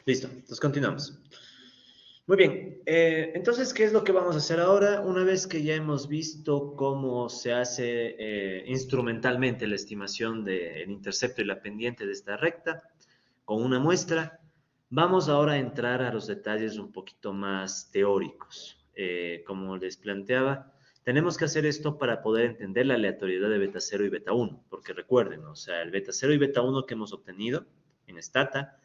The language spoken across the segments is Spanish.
Listo, entonces continuamos. Muy bien, entonces, ¿qué es lo que vamos a hacer ahora? Una vez que ya hemos visto cómo se hace instrumentalmente la estimación del intercepto y la pendiente de esta recta con una muestra, vamos ahora a entrar a los detalles un poquito más teóricos. Como les planteaba, tenemos que hacer esto para poder entender la aleatoriedad de beta 0 y beta 1, porque recuerden, o sea, el beta 0 y beta 1 que hemos obtenido en Stata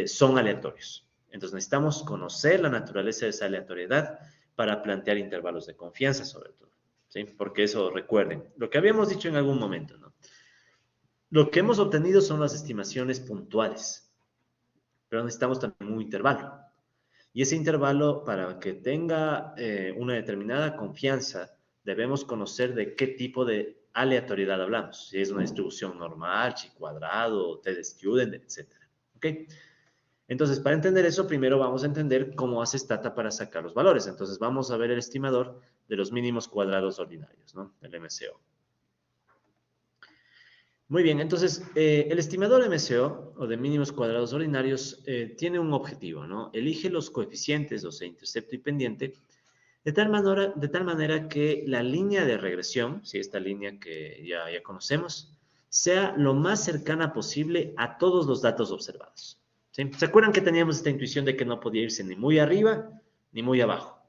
son aleatorios. Entonces necesitamos conocer la naturaleza de esa aleatoriedad para plantear intervalos de confianza sobre todo. ¿Sí? Porque eso, recuerden, lo que habíamos dicho en algún momento, ¿no? Lo que hemos obtenido son las estimaciones puntuales, pero necesitamos también un intervalo. Y ese intervalo, para que tenga una determinada confianza, debemos conocer de qué tipo de aleatoriedad hablamos. Si es una distribución normal, chi cuadrado, t de student, etc. ¿Ok? Entonces, para entender eso, primero vamos a entender cómo hace Stata para sacar los valores. Entonces, vamos a ver el estimador de los mínimos cuadrados ordinarios, ¿no? El MCO. Muy bien, entonces, el estimador MCO, o de mínimos cuadrados ordinarios, tiene un objetivo, ¿no? Elige los coeficientes, o sea, intercepto y pendiente, de tal manera que la línea de regresión, si esta línea que ya conocemos, sea lo más cercana posible a todos los datos observados. ¿Sí? ¿Se acuerdan que teníamos esta intuición de que no podía irse ni muy arriba ni muy abajo?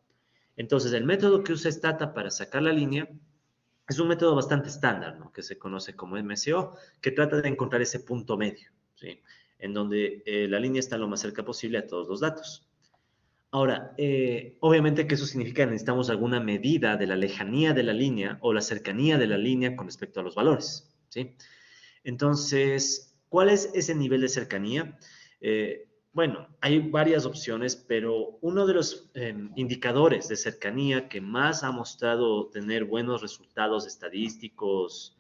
Entonces, el método que usa Stata para sacar la línea es un método bastante estándar, ¿no? Que se conoce como MCO, que trata de encontrar ese punto medio, ¿sí? En donde la línea está lo más cerca posible a todos los datos. Ahora, obviamente que eso significa que necesitamos alguna medida de la lejanía de la línea o la cercanía de la línea con respecto a los valores, ¿sí? Entonces, ¿cuál es ese nivel de cercanía? Bueno, hay varias opciones, pero uno de los indicadores de cercanía que más ha mostrado tener buenos resultados estadísticos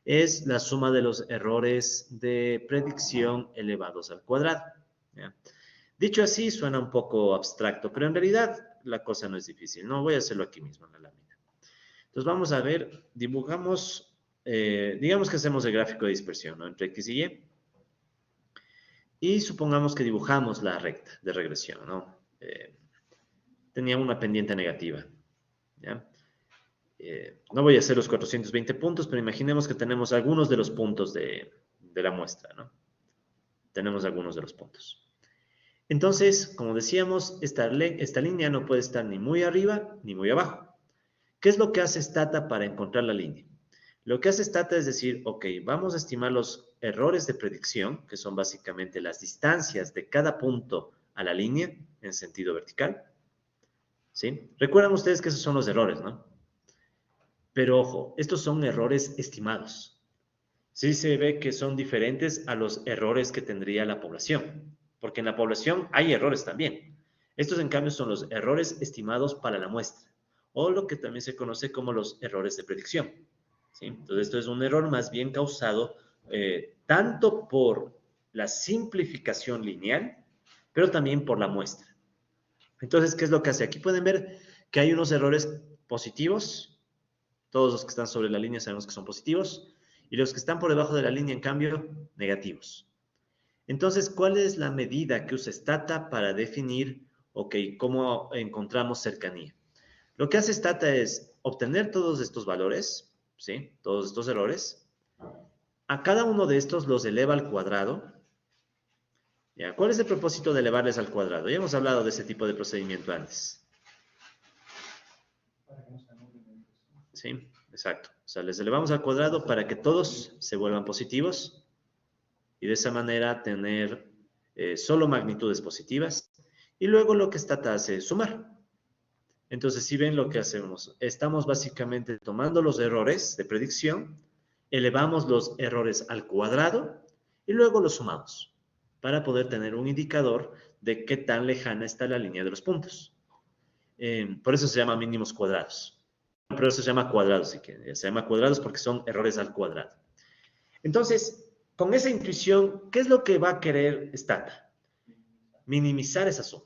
es la suma de los errores de predicción elevados al cuadrado. ¿Ya? Dicho así, suena un poco abstracto, pero en realidad la cosa no es difícil. No voy a hacerlo aquí mismo en la lámina. Entonces vamos a ver, dibujamos, digamos que hacemos el gráfico de dispersión, ¿no? Entre X y Y. Y supongamos que dibujamos la recta de regresión, ¿no? Tenía una pendiente negativa, ¿ya? No voy a hacer los 420 puntos, pero imaginemos que tenemos algunos de los puntos de la muestra, ¿no? Tenemos algunos de los puntos. Entonces, como decíamos, esta línea no puede estar ni muy arriba ni muy abajo. ¿Qué es lo que hace Stata para encontrar la línea? Lo que hace Stata es decir, ok, vamos a estimar los errores de predicción, que son básicamente las distancias de cada punto a la línea en sentido vertical. ¿Sí? Recuerdan ustedes que esos son los errores, ¿no? Pero ojo, estos son errores estimados. Sí se ve que son diferentes a los errores que tendría la población, porque en la población hay errores también. Estos, en cambio, son los errores estimados para la muestra, o lo que también se conoce como los errores de predicción. ¿Sí? Entonces, esto es un error más bien causado tanto por la simplificación lineal, pero también por la muestra. Entonces, ¿qué es lo que hace? Aquí pueden ver que hay unos errores positivos. Todos los que están sobre la línea sabemos que son positivos. Y los que están por debajo de la línea, en cambio, negativos. Entonces, ¿cuál es la medida que usa Stata para definir, ok, cómo encontramos cercanía? Lo que hace Stata es obtener todos estos valores, ¿sí? Todos estos errores. A cada uno de estos los eleva al cuadrado. ¿Ya? ¿Cuál es el propósito de elevarles al cuadrado? Ya hemos hablado de ese tipo de procedimiento antes. ¿Sí? Exacto. O sea, les elevamos al cuadrado para que todos se vuelvan positivos y de esa manera tener solo magnitudes positivas. Y luego lo que Stata hace es sumar. Entonces, si ven lo que hacemos, estamos básicamente tomando los errores de predicción, elevamos los errores al cuadrado y luego los sumamos para poder tener un indicador de qué tan lejana está la línea de los puntos. Por eso se llama mínimos cuadrados. Pero eso se llama cuadrados, si quieren. Se llama cuadrados porque son errores al cuadrado. Entonces, con esa intuición, ¿qué es lo que va a querer Stata? Minimizar esa suma.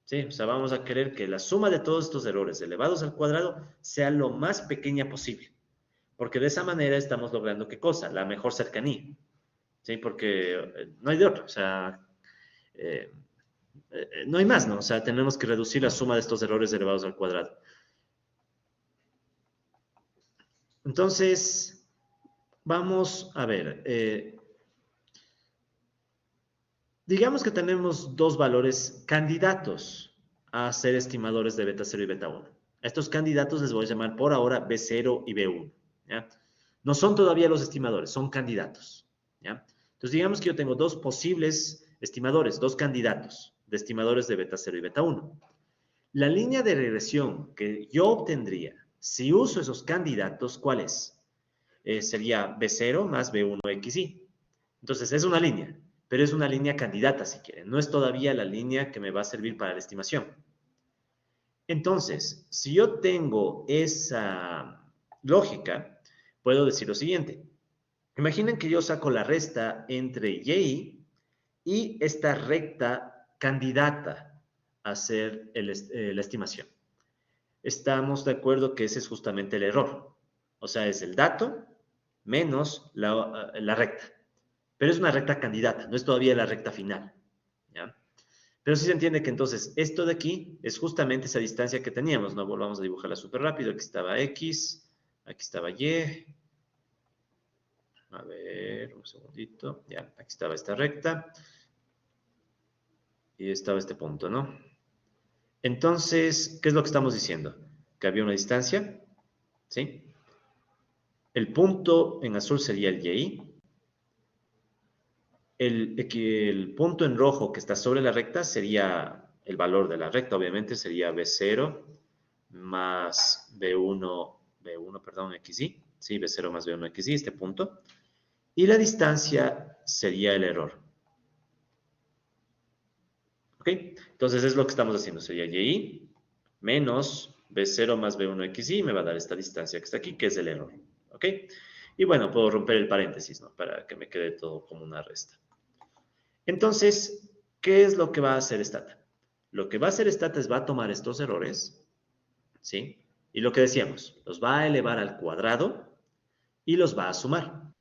¿Sí? O sea, vamos a querer que la suma de todos estos errores elevados al cuadrado sea lo más pequeña posible. Porque de esa manera estamos logrando, ¿qué cosa? La mejor cercanía. ¿Sí? Porque no hay de otra. O sea, No hay más, ¿no? O sea, tenemos que reducir la suma de estos errores elevados al cuadrado. Entonces, vamos a ver. Digamos que tenemos dos valores candidatos a ser estimadores de beta 0 y beta 1. A estos candidatos les voy a llamar por ahora B0 y B1. ¿Ya? No son todavía los estimadores, son candidatos. ¿Ya? Entonces, digamos que yo tengo dos posibles estimadores, dos candidatos de estimadores de beta 0 y beta 1. La línea de regresión que yo obtendría si uso esos candidatos, ¿cuál es? Sería B0 más B1XY. Entonces, es una línea, pero es una línea candidata, si quieren. No es todavía la línea que me va a servir para la estimación. Entonces, si yo tengo esa lógica, puedo decir lo siguiente. Imaginen que yo saco la resta entre Y y esta recta candidata a hacer la estimación. Estamos de acuerdo que ese es justamente el error. O sea, es el dato menos la recta. Pero es una recta candidata, no es todavía la recta final. ¿Ya? Pero sí se entiende que entonces esto de aquí es justamente esa distancia que teníamos. No volvamos a dibujarla súper rápido. Aquí estaba X, aquí estaba Y. A ver, un segundito. Ya, aquí estaba esta recta. Y estaba este punto, ¿no? Entonces, ¿qué es lo que estamos diciendo? Que había una distancia, ¿sí? El punto en azul sería el Y. El punto en rojo que está sobre la recta sería el valor de la recta, obviamente, sería B0 más B1, perdón, XY. Sí, B0 más B1 XY, este punto. Y la distancia sería el error. ¿Ok? Entonces es lo que estamos haciendo. Sería Y menos B0 más B1 XY me va a dar esta distancia que está aquí, que es el error. ¿Ok? Y bueno, puedo romper el paréntesis, ¿no? Para que me quede todo como una resta. Entonces, ¿qué es lo que va a hacer Stata? Lo que va a hacer Stata es va a tomar estos errores, ¿sí? Y lo que decíamos, los va a elevar al cuadrado y los va a sumar,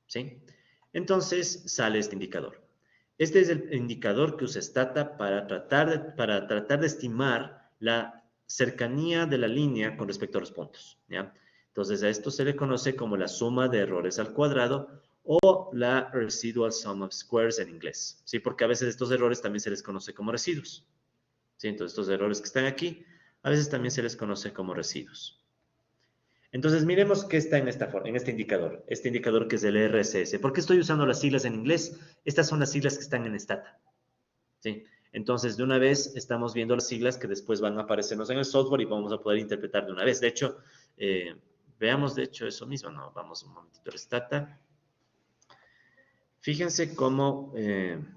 ¿sí? Entonces sale este indicador. Este es el indicador que usa Stata para tratar de estimar la cercanía de la línea con respecto a los puntos, ¿ya? Entonces a esto se le conoce como la suma de errores al cuadrado o la residual sum of squares en inglés, ¿sí? Porque a veces estos errores también se les conoce como residuos, ¿sí? Entonces estos errores que están aquí, a veces también se les conoce como residuos. Entonces, miremos qué está en este indicador que es el RSS. ¿Por qué estoy usando las siglas en inglés? Estas son las siglas que están en Stata, ¿sí? Entonces, de una vez estamos viendo las siglas que después van a aparecernos en el software y vamos a poder interpretar de una vez. De hecho, veamos de hecho eso mismo, ¿no? Vamos un momentito a Stata. Fíjense cómo,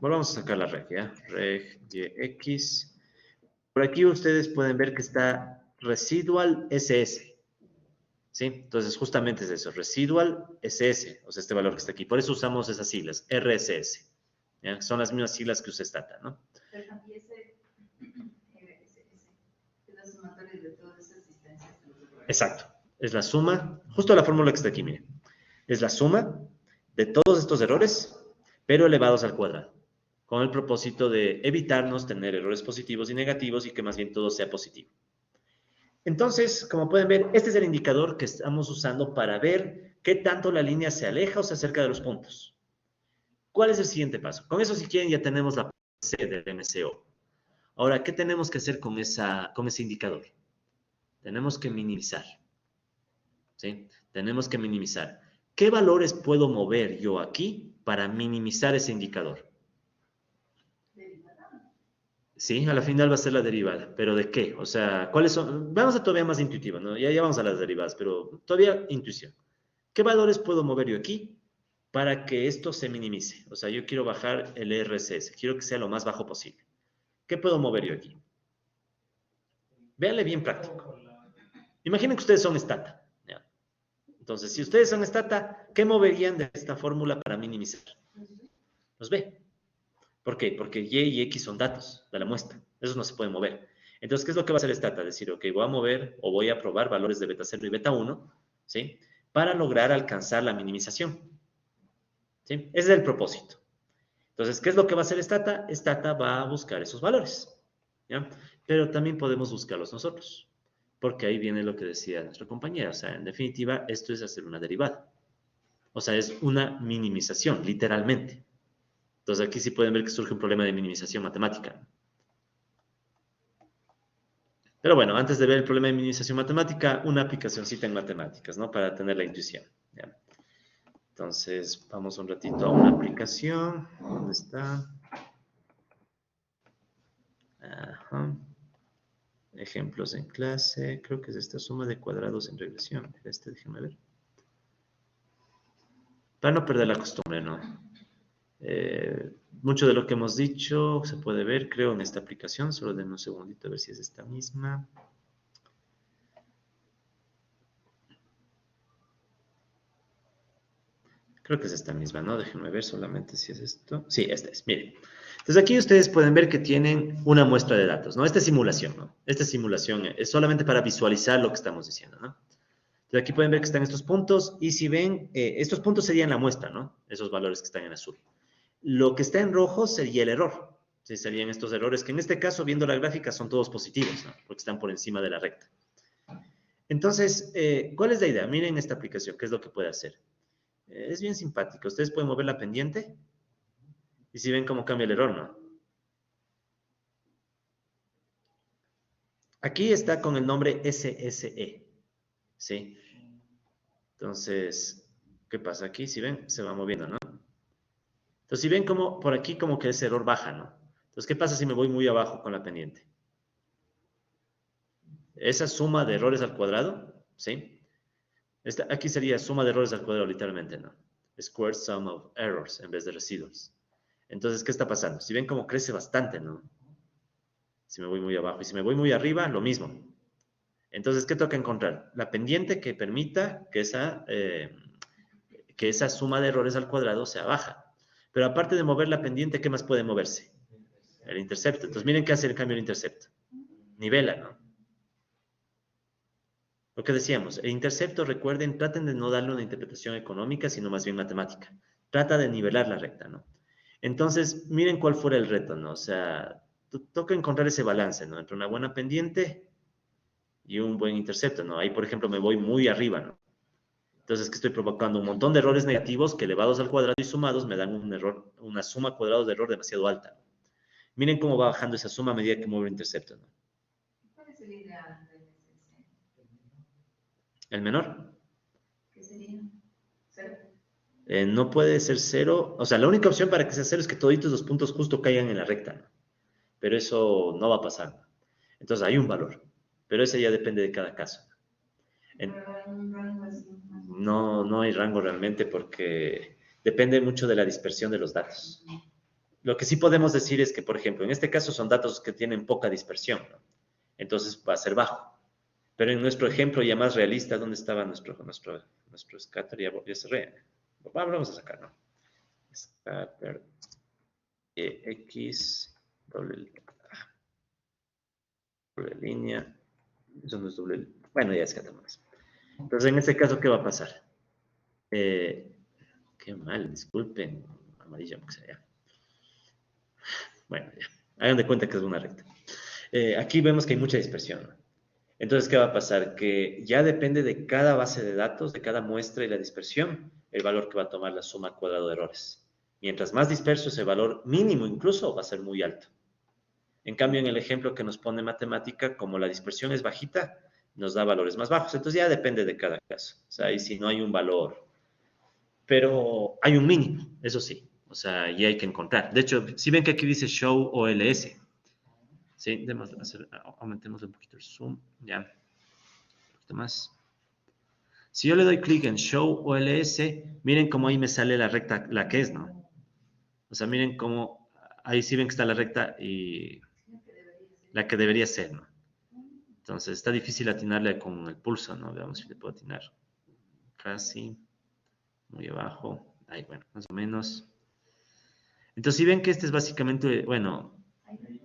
volvamos a sacar la reg, ¿ya? Reg YX. Por aquí ustedes pueden ver que está residual SS, ¿sí? Entonces, justamente es eso, residual SS, o sea, este valor que está aquí. Por eso usamos esas siglas, RSS. ¿Ya? Son las mismas siglas que usa Stata, ¿no? Pero también ese RSS es la sumatoria de todas esas distancias. Exacto, es la suma, justo la fórmula que está aquí, miren. Es la suma de todos estos errores, pero elevados al cuadrado, con el propósito de evitarnos tener errores positivos y negativos y que más bien todo sea positivo. Entonces, como pueden ver, este es el indicador que estamos usando para ver qué tanto la línea se aleja o se acerca de los puntos. ¿Cuál es el siguiente paso? Con eso, si quieren, ya tenemos la C del MCO. Ahora, ¿qué tenemos que hacer con ese indicador? Tenemos que minimizar, ¿sí? Tenemos que minimizar. ¿Qué valores puedo mover yo aquí para minimizar ese indicador? Sí, a la final va a ser la derivada, pero ¿de qué? O sea, ¿cuáles son? Vamos a todavía más intuitivo, ¿no? Ya vamos a las derivadas, pero todavía intuición. ¿Qué valores puedo mover yo aquí para que esto se minimice? O sea, yo quiero bajar el RSS, quiero que sea lo más bajo posible. ¿Qué puedo mover yo aquí? Véanle bien práctico. Imaginen que ustedes son Stata, ¿ya? Entonces, si ustedes son Stata, ¿qué moverían de esta fórmula para minimizar? Los B. ¿Por qué? Porque Y y X son datos de la muestra. Esos no se pueden mover. Entonces, ¿qué es lo que va a hacer Stata? Decir, ok, voy a mover o voy a probar valores de beta 0 y beta 1, ¿sí? Para lograr alcanzar la minimización. ¿Sí? Ese es el propósito. Entonces, ¿qué es lo que va a hacer Stata? Stata va a buscar esos valores, ¿ya? Pero también podemos buscarlos nosotros, porque ahí viene lo que decía nuestra compañera. O sea, en definitiva, esto es hacer una derivada. O sea, es una minimización, literalmente. Entonces, aquí sí pueden ver que surge un problema de minimización matemática. Pero bueno, antes de ver el problema de minimización matemática, una aplicacióncita en matemáticas, ¿no? Para tener la intuición, ¿ya? Entonces, vamos un ratito a una aplicación. ¿Dónde está? Ajá. Ejemplos en clase. Creo que es esta suma de cuadrados en regresión. Déjenme ver. Para no perder la costumbre, ¿no? Mucho de lo que hemos dicho se puede ver, creo, en esta aplicación. Solo denme un segundito a ver si es esta misma. Creo que es esta misma, ¿no? Déjenme ver solamente si es esto. Sí, esta es, miren. Entonces aquí ustedes pueden ver que tienen una muestra de datos, ¿no? Esta es simulación, ¿no? Esta simulación es solamente para visualizar lo que estamos diciendo, ¿no? Entonces aquí pueden ver que están estos puntos y si ven, estos puntos serían la muestra, ¿no? Esos valores que están en azul. Lo que está en rojo sería el error. Sí, serían estos errores que en este caso, viendo la gráfica, son todos positivos, ¿no? Porque están por encima de la recta. Entonces, ¿cuál es la idea? Miren esta aplicación, ¿qué es lo que puede hacer? Es bien simpático. Ustedes pueden mover la pendiente y si ven cómo cambia el error, ¿no? Aquí está con el nombre SSE, ¿sí? Entonces, ¿qué pasa aquí? Si ven, se va moviendo, ¿no? Entonces, si ven como por aquí como que ese error baja, ¿no? Entonces, ¿qué pasa si me voy muy abajo con la pendiente? Esa suma de errores al cuadrado, ¿sí? Aquí sería suma de errores al cuadrado, literalmente, ¿no? Square sum of errors en vez de residuals. Entonces, ¿qué está pasando? Si ven cómo crece bastante, ¿no? Si me voy muy abajo y si me voy muy arriba, lo mismo. Entonces, ¿qué toca encontrar? La pendiente que permita que esa suma de errores al cuadrado sea baja. Pero aparte de mover la pendiente, ¿qué más puede moverse? El intercepto. Entonces, miren qué hace el cambio del intercepto. Nivela, ¿no? Lo que decíamos, el intercepto, recuerden, traten de no darle una interpretación económica, sino más bien matemática. Trata de nivelar la recta, ¿no? Entonces, miren cuál fuera el reto, ¿no? O sea, toca encontrar ese balance, ¿no? Entre una buena pendiente y un buen intercepto, ¿no? Ahí, por ejemplo, me voy muy arriba, ¿no? Entonces, que estoy provocando un montón de errores negativos que elevados al cuadrado y sumados me dan un error, una suma cuadrada de error demasiado alta. Miren cómo va bajando esa suma a medida que muevo el intercepto, ¿no? ¿Cuál es el ideal del SSE? El menor. ¿Qué sería? ¿Cero? No puede ser cero. O sea, la única opción para que sea cero es que toditos los puntos justo caigan en la recta, ¿no? Pero eso no va a pasar. Entonces, hay un valor. Pero ese ya depende de cada caso. Pero en un rango así, más o menos. No hay rango realmente porque depende mucho de la dispersión de los datos. Lo que sí podemos decir es que, por ejemplo, en este caso son datos que tienen poca dispersión, ¿no? Entonces va a ser bajo. Pero en nuestro ejemplo ya más realista, ¿dónde estaba nuestro scatter? Ya cerré. Vamos a sacar, ¿no? Scatter X doble, doble línea. Eso no es doble. Bueno, ya escatamos. Entonces, en este caso, ¿qué va a pasar? Qué mal, disculpen. Amarilla, porque sea ya. Bueno, ya. Hagan de cuenta que es una recta. Aquí vemos que hay mucha dispersión, ¿no? Entonces, ¿qué va a pasar? Que ya depende de cada base de datos, de cada muestra y la dispersión, el valor que va a tomar la suma cuadrado de errores. Mientras más disperso ese valor mínimo incluso va a ser muy alto. En cambio, en el ejemplo que nos pone matemática, como la dispersión es bajita, nos da valores más bajos. Entonces ya depende de cada caso. O sea, ahí sí no hay un valor, pero hay un mínimo, eso sí. O sea, y hay que encontrar. De hecho, si ven que aquí dice show OLS, ¿sí? Aumentemos un poquito el zoom, ya. Un poquito más. Si yo le doy clic en Show OLS, miren cómo ahí me sale la recta, la que es, ¿no? O sea, miren cómo, ahí sí ven que está la recta y la que debería ser, ¿no? Entonces, está difícil atinarle con el pulso, ¿no? Veamos si le puedo atinar. Casi, muy abajo, ahí, bueno, más o menos. Entonces, si ven que este es básicamente, bueno,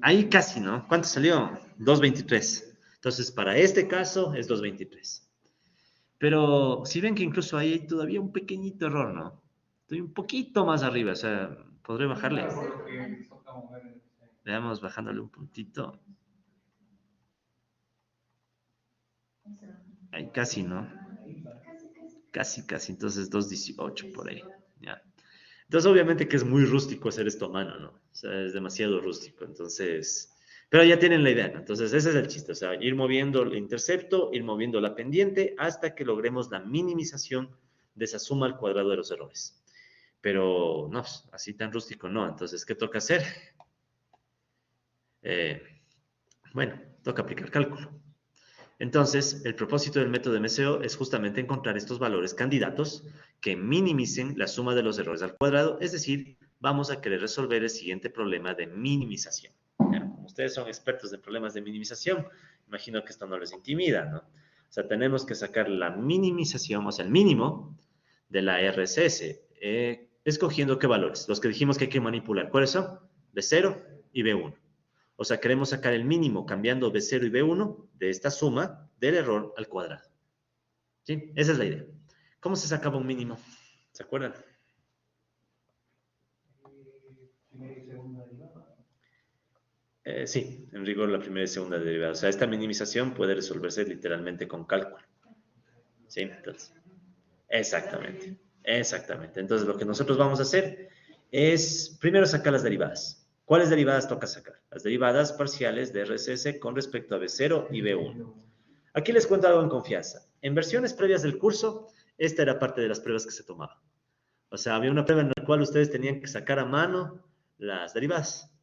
ahí casi, ¿no? ¿Cuánto salió? 2.23. Entonces, para este caso es 2.23. Pero si ven que incluso ahí hay todavía un pequeñito error, ¿no? Estoy un poquito más arriba, o sea, ¿Podré bajarle? Claro, por lo que toca mover. Veamos, bajándole un puntito. Ahí casi, ¿no? Casi. Entonces 2.18 por ahí. Ya. Entonces, obviamente que es muy rústico hacer esto a mano, ¿no? O sea, es demasiado rústico. Entonces, pero ya tienen la idea, ¿no? Entonces, ese es el chiste. O sea, ir moviendo el intercepto, ir moviendo la pendiente hasta que logremos la minimización de esa suma al cuadrado de los errores. Pero, no, así tan rústico no. Entonces, ¿qué toca hacer? Bueno, toca aplicar cálculo. Entonces, el propósito del método de MSO es justamente encontrar estos valores candidatos que minimicen la suma de los errores al cuadrado, es decir, vamos a querer resolver el siguiente problema de minimización. Como ustedes son expertos en problemas de minimización, imagino que esto no les intimida, ¿no? O sea, tenemos que sacar la minimización, o sea, el mínimo de la RSS, escogiendo qué valores, los que dijimos que hay que manipular. ¿Cuáles son? B0 y B1. O sea, queremos sacar el mínimo cambiando B0 y B1 de esta suma del error al cuadrado. ¿Sí? Esa es la idea. ¿Cómo se sacaba un mínimo? ¿Se acuerdan? Primera y segunda derivada. Sí, en rigor la primera y segunda derivada. O sea, esta minimización puede resolverse literalmente con cálculo. ¿Sí? Entonces, exactamente. Entonces, lo que nosotros vamos a hacer es primero sacar las derivadas. ¿Cuáles derivadas toca sacar? Las derivadas parciales de RSS con respecto a B0 y B1. Aquí les cuento algo en confianza. En versiones previas del curso, esta era parte de las pruebas que se tomaban. O sea, había una prueba en la cual ustedes tenían que sacar a mano las derivadas.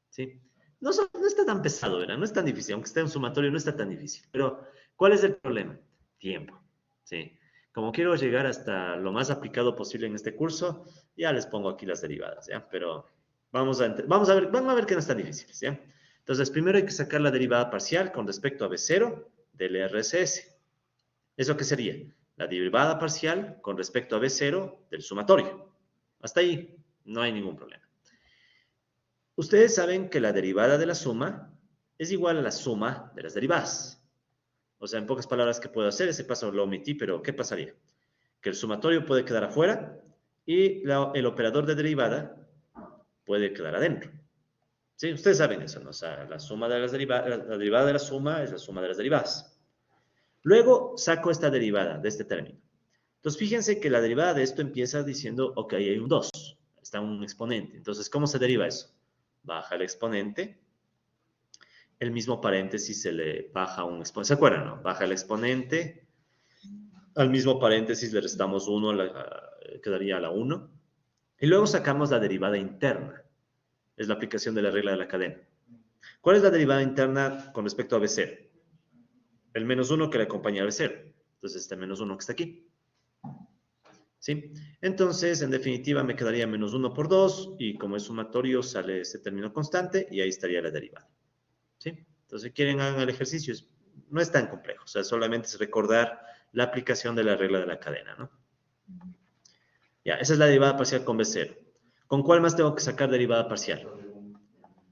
¿Sí? No está tan pesado, ¿verdad? No es tan difícil. Aunque esté en sumatorio, no está tan difícil. Pero, ¿cuál es el problema? Tiempo. ¿Sí? Como quiero llegar hasta lo más aplicado posible en este curso, ya les pongo aquí las derivadas, ¿ya? Pero vamos a ver que no están difíciles, ¿ya? Entonces, primero hay que sacar la derivada parcial con respecto a B0 del RSS. ¿Eso qué sería? La derivada parcial con respecto a B0 del sumatorio. Hasta ahí no hay ningún problema. Ustedes saben que la derivada de la suma es igual a la suma de las derivadas. O sea, en pocas palabras, ¿qué puedo hacer? Ese paso lo omití, pero ¿qué pasaría? Que el sumatorio puede quedar afuera y el operador de derivada puede quedar adentro. ¿Sí? Ustedes saben eso, ¿no? O sea, la suma de las derivadas, la derivada de la suma es la suma de las derivadas. Luego saco esta derivada de este término. Entonces, fíjense que la derivada de esto empieza diciendo, ok, hay un 2, está un exponente. Entonces, ¿cómo se deriva eso? Baja el exponente, el mismo paréntesis se le baja un exponente. ¿Se acuerdan, no? Baja el exponente, al mismo paréntesis le restamos 1, quedaría la 1. Y luego sacamos la derivada interna. Es la aplicación de la regla de la cadena. ¿Cuál es la derivada interna con respecto a B0? El menos 1 que le acompaña a B0. Entonces, este menos 1 que está aquí. ¿Sí? Entonces, en definitiva, me quedaría menos 1 por 2 y como es sumatorio sale este término constante y ahí estaría la derivada. ¿Sí? Entonces, si quieren hagan el ejercicio, no es tan complejo, o sea, solamente es recordar la aplicación de la regla de la cadena, ¿no? Ya, esa es la derivada parcial con B0. ¿Con cuál más tengo que sacar derivada parcial?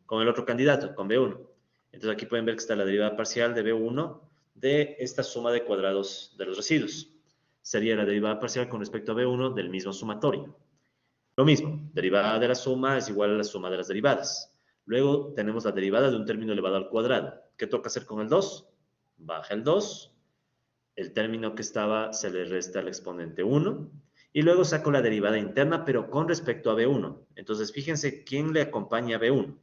Con el otro candidato, con B1. Entonces, aquí pueden ver que está la derivada parcial de B1 de esta suma de cuadrados de los residuos. Sería la derivada parcial con respecto a B1 del mismo sumatorio. Lo mismo, derivada de la suma es igual a la suma de las derivadas. Luego tenemos la derivada de un término elevado al cuadrado. ¿Qué toca hacer con el 2? Baja el 2, el término que estaba se le resta al exponente 1, y luego saco la derivada interna, pero con respecto a B1. Entonces, fíjense quién le acompaña a B1.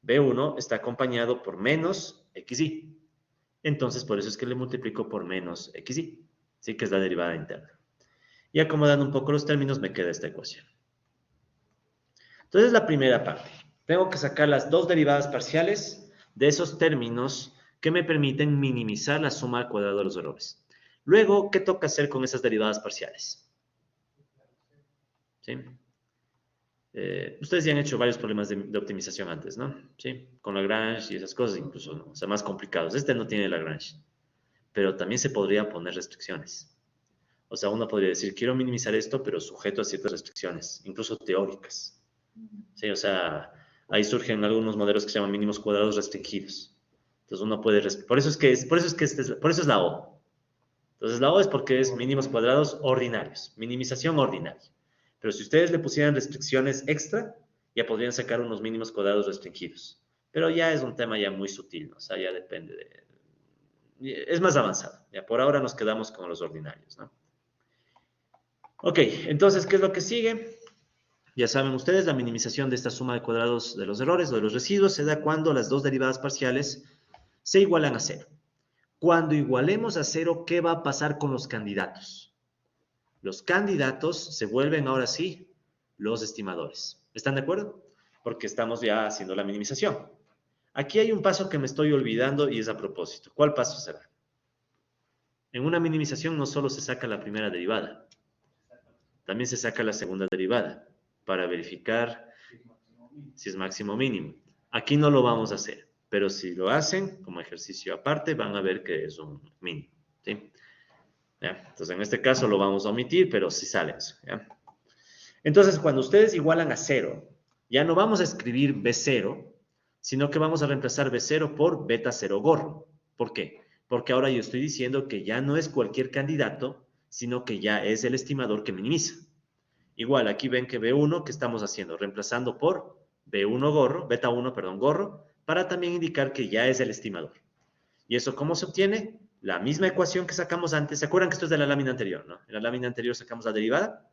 B1 está acompañado por menos XY. Entonces, por eso es que le multiplico por menos XY. Sí, que es la derivada interna. Y acomodando un poco los términos, me queda esta ecuación. Entonces, la primera parte. Tengo que sacar las dos derivadas parciales de esos términos que me permiten minimizar la suma al cuadrado de los errores. Luego, ¿qué toca hacer con esas derivadas parciales? ¿Sí? Ustedes ya han hecho varios problemas de optimización antes, ¿no? Sí, con Lagrange y esas cosas incluso, ¿no? O sea, más complicados. Este no tiene Lagrange, pero también se podría poner restricciones. O sea, uno podría decir, quiero minimizar esto, pero sujeto a ciertas restricciones, incluso teóricas. Sí, o sea, ahí surgen algunos modelos que se llaman mínimos cuadrados restringidos. Entonces uno puede, por eso es la O. Entonces la O es porque es mínimos cuadrados ordinarios, minimización ordinaria. Pero si ustedes le pusieran restricciones extra, ya podrían sacar unos mínimos cuadrados restringidos. Pero ya es un tema ya muy sutil, ¿no? O sea, ya depende de... Es más avanzado. Ya por ahora nos quedamos con los ordinarios, ¿no? Ok, entonces, ¿qué es lo que sigue? Ya saben ustedes, la minimización de esta suma de cuadrados de los errores o de los residuos se da cuando las dos derivadas parciales se igualan a cero. Cuando igualemos a cero, ¿qué va a pasar con los candidatos? Los candidatos se vuelven ahora sí los estimadores. ¿Están de acuerdo? Porque estamos ya haciendo la minimización. Aquí hay un paso que me estoy olvidando y es a propósito. ¿Cuál paso será? En una minimización no solo se saca la primera derivada, también se saca la segunda derivada para verificar si es máximo o mínimo. Aquí no lo vamos a hacer, pero si lo hacen como ejercicio aparte, van a ver que es un mínimo, ¿sí? ¿Ya? Entonces, en este caso lo vamos a omitir, pero sí sale eso, ¿ya? Entonces, cuando ustedes igualan a 0, ya no vamos a escribir B0, sino que vamos a reemplazar B0 por beta 0 gorro. ¿Por qué? Porque ahora yo estoy diciendo que ya no es cualquier candidato, sino que ya es el estimador que minimiza. Igual, aquí ven que B1, ¿qué estamos haciendo? Reemplazando por B1 gorro, beta 1, perdón, gorro, para también indicar que ya es el estimador. ¿Y eso cómo se obtiene? La misma ecuación que sacamos antes. ¿Se acuerdan que esto es de la lámina anterior, no? En la lámina anterior sacamos la derivada,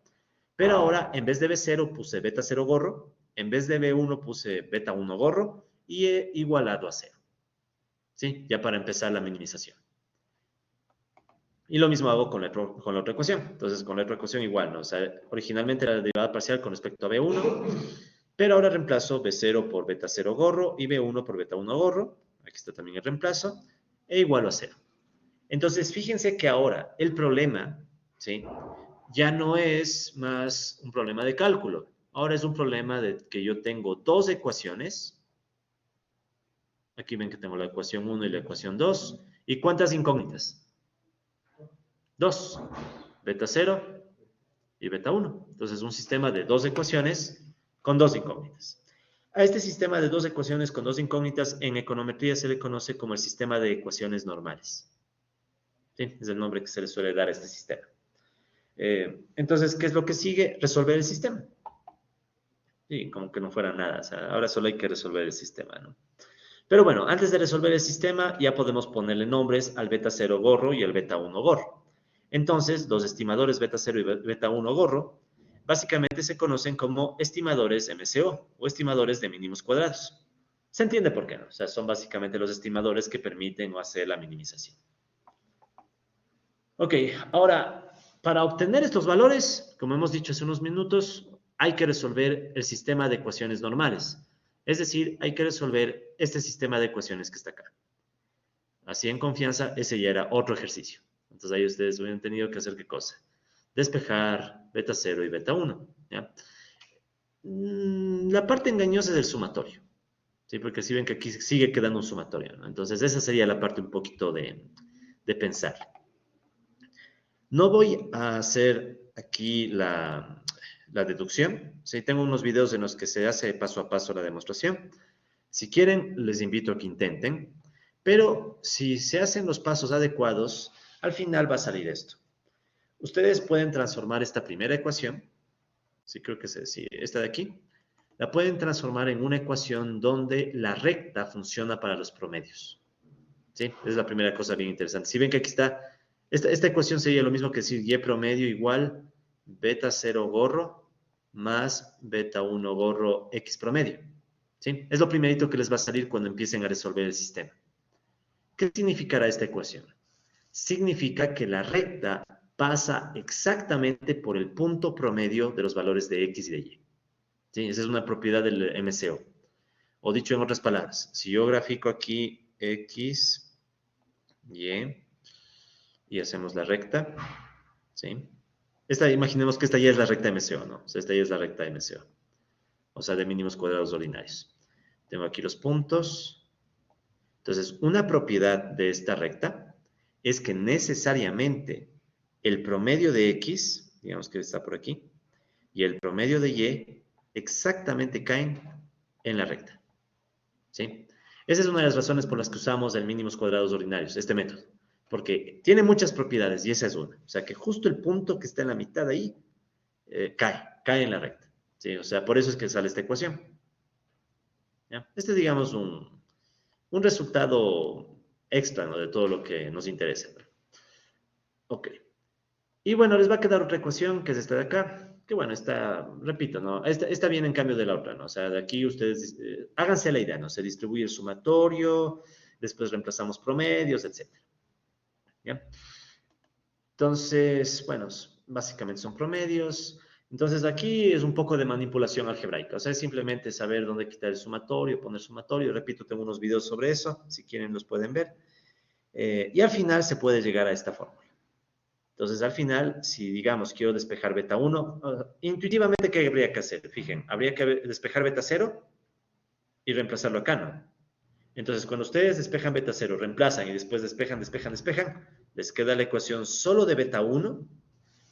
pero ahora en vez de B0 puse beta 0 gorro, en vez de B1 puse beta 1 gorro y he igualado a 0. ¿Sí? Ya para empezar la minimización. Y lo mismo hago con la otra ecuación. Entonces, con la otra ecuación igual, ¿no? O sea, originalmente era la derivada parcial con respecto a B1, pero ahora reemplazo B0 por beta 0 gorro y B1 por beta 1 gorro. Aquí está también el reemplazo. E igualo a 0. Entonces, fíjense que ahora el problema, ¿sí?, ya no es más un problema de cálculo. Ahora es un problema de que yo tengo dos ecuaciones. Aquí ven que tengo la ecuación 1 y la ecuación 2. ¿Y cuántas incógnitas? 2. Beta 0 y beta 1. Entonces, un sistema de dos ecuaciones con dos incógnitas. A este sistema de dos ecuaciones con dos incógnitas en econometría se le conoce como el sistema de ecuaciones normales. ¿Sí? Es el nombre que se le suele dar a este sistema. Entonces, ¿qué es lo que sigue? Resolver el sistema. Sí, como que no fuera nada. O sea, ahora solo hay que resolver el sistema, ¿no? Pero bueno, antes de resolver el sistema, ya podemos ponerle nombres al beta 0 gorro y al beta 1 gorro. Entonces, los estimadores beta 0 y beta 1 gorro básicamente se conocen como estimadores MCO o estimadores de mínimos cuadrados. ¿Se entiende por qué no? O sea, son básicamente los estimadores que permiten hacer la minimización. Ok, ahora, para obtener estos valores, como hemos dicho hace unos minutos, hay que resolver el sistema de ecuaciones normales. Es decir, hay que resolver este sistema de ecuaciones que está acá. Así en confianza, ese ya era otro ejercicio. Entonces ahí ustedes hubieran tenido que hacer ¿qué cosa? Despejar beta 0 y beta 1. ¿Ya? La parte engañosa es el sumatorio. ¿Sí? Porque si ven que aquí sigue quedando un sumatorio, ¿no? Entonces esa sería la parte un poquito de pensar. No voy a hacer aquí la deducción. Sí, tengo unos videos en los que se hace paso a paso la demostración. Si quieren, les invito a que intenten. Pero si se hacen los pasos adecuados, al final va a salir esto. Ustedes pueden transformar esta primera ecuación, sí creo que sí, esta de aquí, la pueden transformar en una ecuación donde la recta funciona para los promedios. ¿Sí? Es la primera cosa bien interesante. Si ven que aquí está, esta ecuación sería lo mismo que decir y promedio igual beta 0 gorro más beta 1 gorro x promedio. ¿Sí? Es lo primerito que les va a salir cuando empiecen a resolver el sistema. ¿Qué significará esta ecuación? Significa que la recta pasa exactamente por el punto promedio de los valores de x y de y. ¿Sí? Esa es una propiedad del MCO. O dicho en otras palabras, si yo grafico aquí x, y hacemos la recta, ¿sí? Imaginemos que esta ya es la recta MCO, ¿no? O sea, esta ya es la recta MCO. O sea, de mínimos cuadrados ordinarios. Tengo aquí los puntos. Entonces, una propiedad de esta recta es que necesariamente el promedio de x, digamos que está por aquí, y el promedio de y exactamente caen en la recta. ¿Sí? Esa es una de las razones por las que usamos el mínimos cuadrados ordinarios, este método. Porque tiene muchas propiedades y esa es una. O sea que justo el punto que está en la mitad ahí cae en la recta. ¿Sí? O sea, por eso es que sale esta ecuación. ¿Ya? Este es, digamos, un resultado extra, ¿no?, de todo lo que nos interesa. Ok. Y bueno, les va a quedar otra ecuación, que es esta de acá, que bueno, está, repito, ¿no? Esta viene en cambio de la otra, ¿no? O sea, de aquí ustedes, háganse la idea, ¿no? Se distribuye el sumatorio, después reemplazamos promedios, etc. ¿Ya? Entonces, bueno, básicamente son promedios. Entonces aquí es un poco de manipulación algebraica, o sea, es simplemente saber dónde quitar el sumatorio, poner sumatorio. Repito, tengo unos videos sobre eso, si quieren los pueden ver. Y al final se puede llegar a esta fórmula. Entonces, al final, si digamos quiero despejar beta 1, intuitivamente, ¿qué habría que hacer? Fijen, habría que despejar beta 0 y reemplazarlo acá, ¿no? Entonces, cuando ustedes despejan beta 0, reemplazan y después despejan, les queda la ecuación solo de beta 1.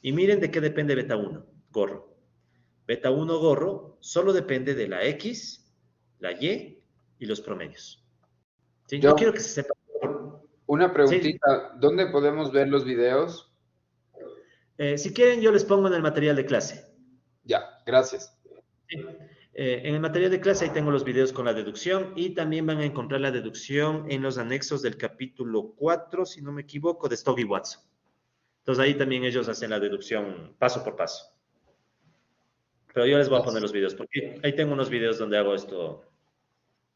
Y miren de qué depende beta 1, gorro. Beta 1 gorro solo depende de la X, la Y y los promedios. ¿Sí? Yo quiero que se sepa. Una Sí. preguntita, ¿dónde podemos ver los videos? Si quieren, yo les pongo en el material de clase. Ya, gracias. Sí. En el material de clase ahí tengo los videos con la deducción y también van a encontrar la deducción en los anexos del capítulo 4, si no me equivoco, de Stogg y Watson. Entonces ahí también ellos hacen la deducción paso por paso. Pero yo les voy a poner los videos porque ahí tengo unos videos donde hago esto.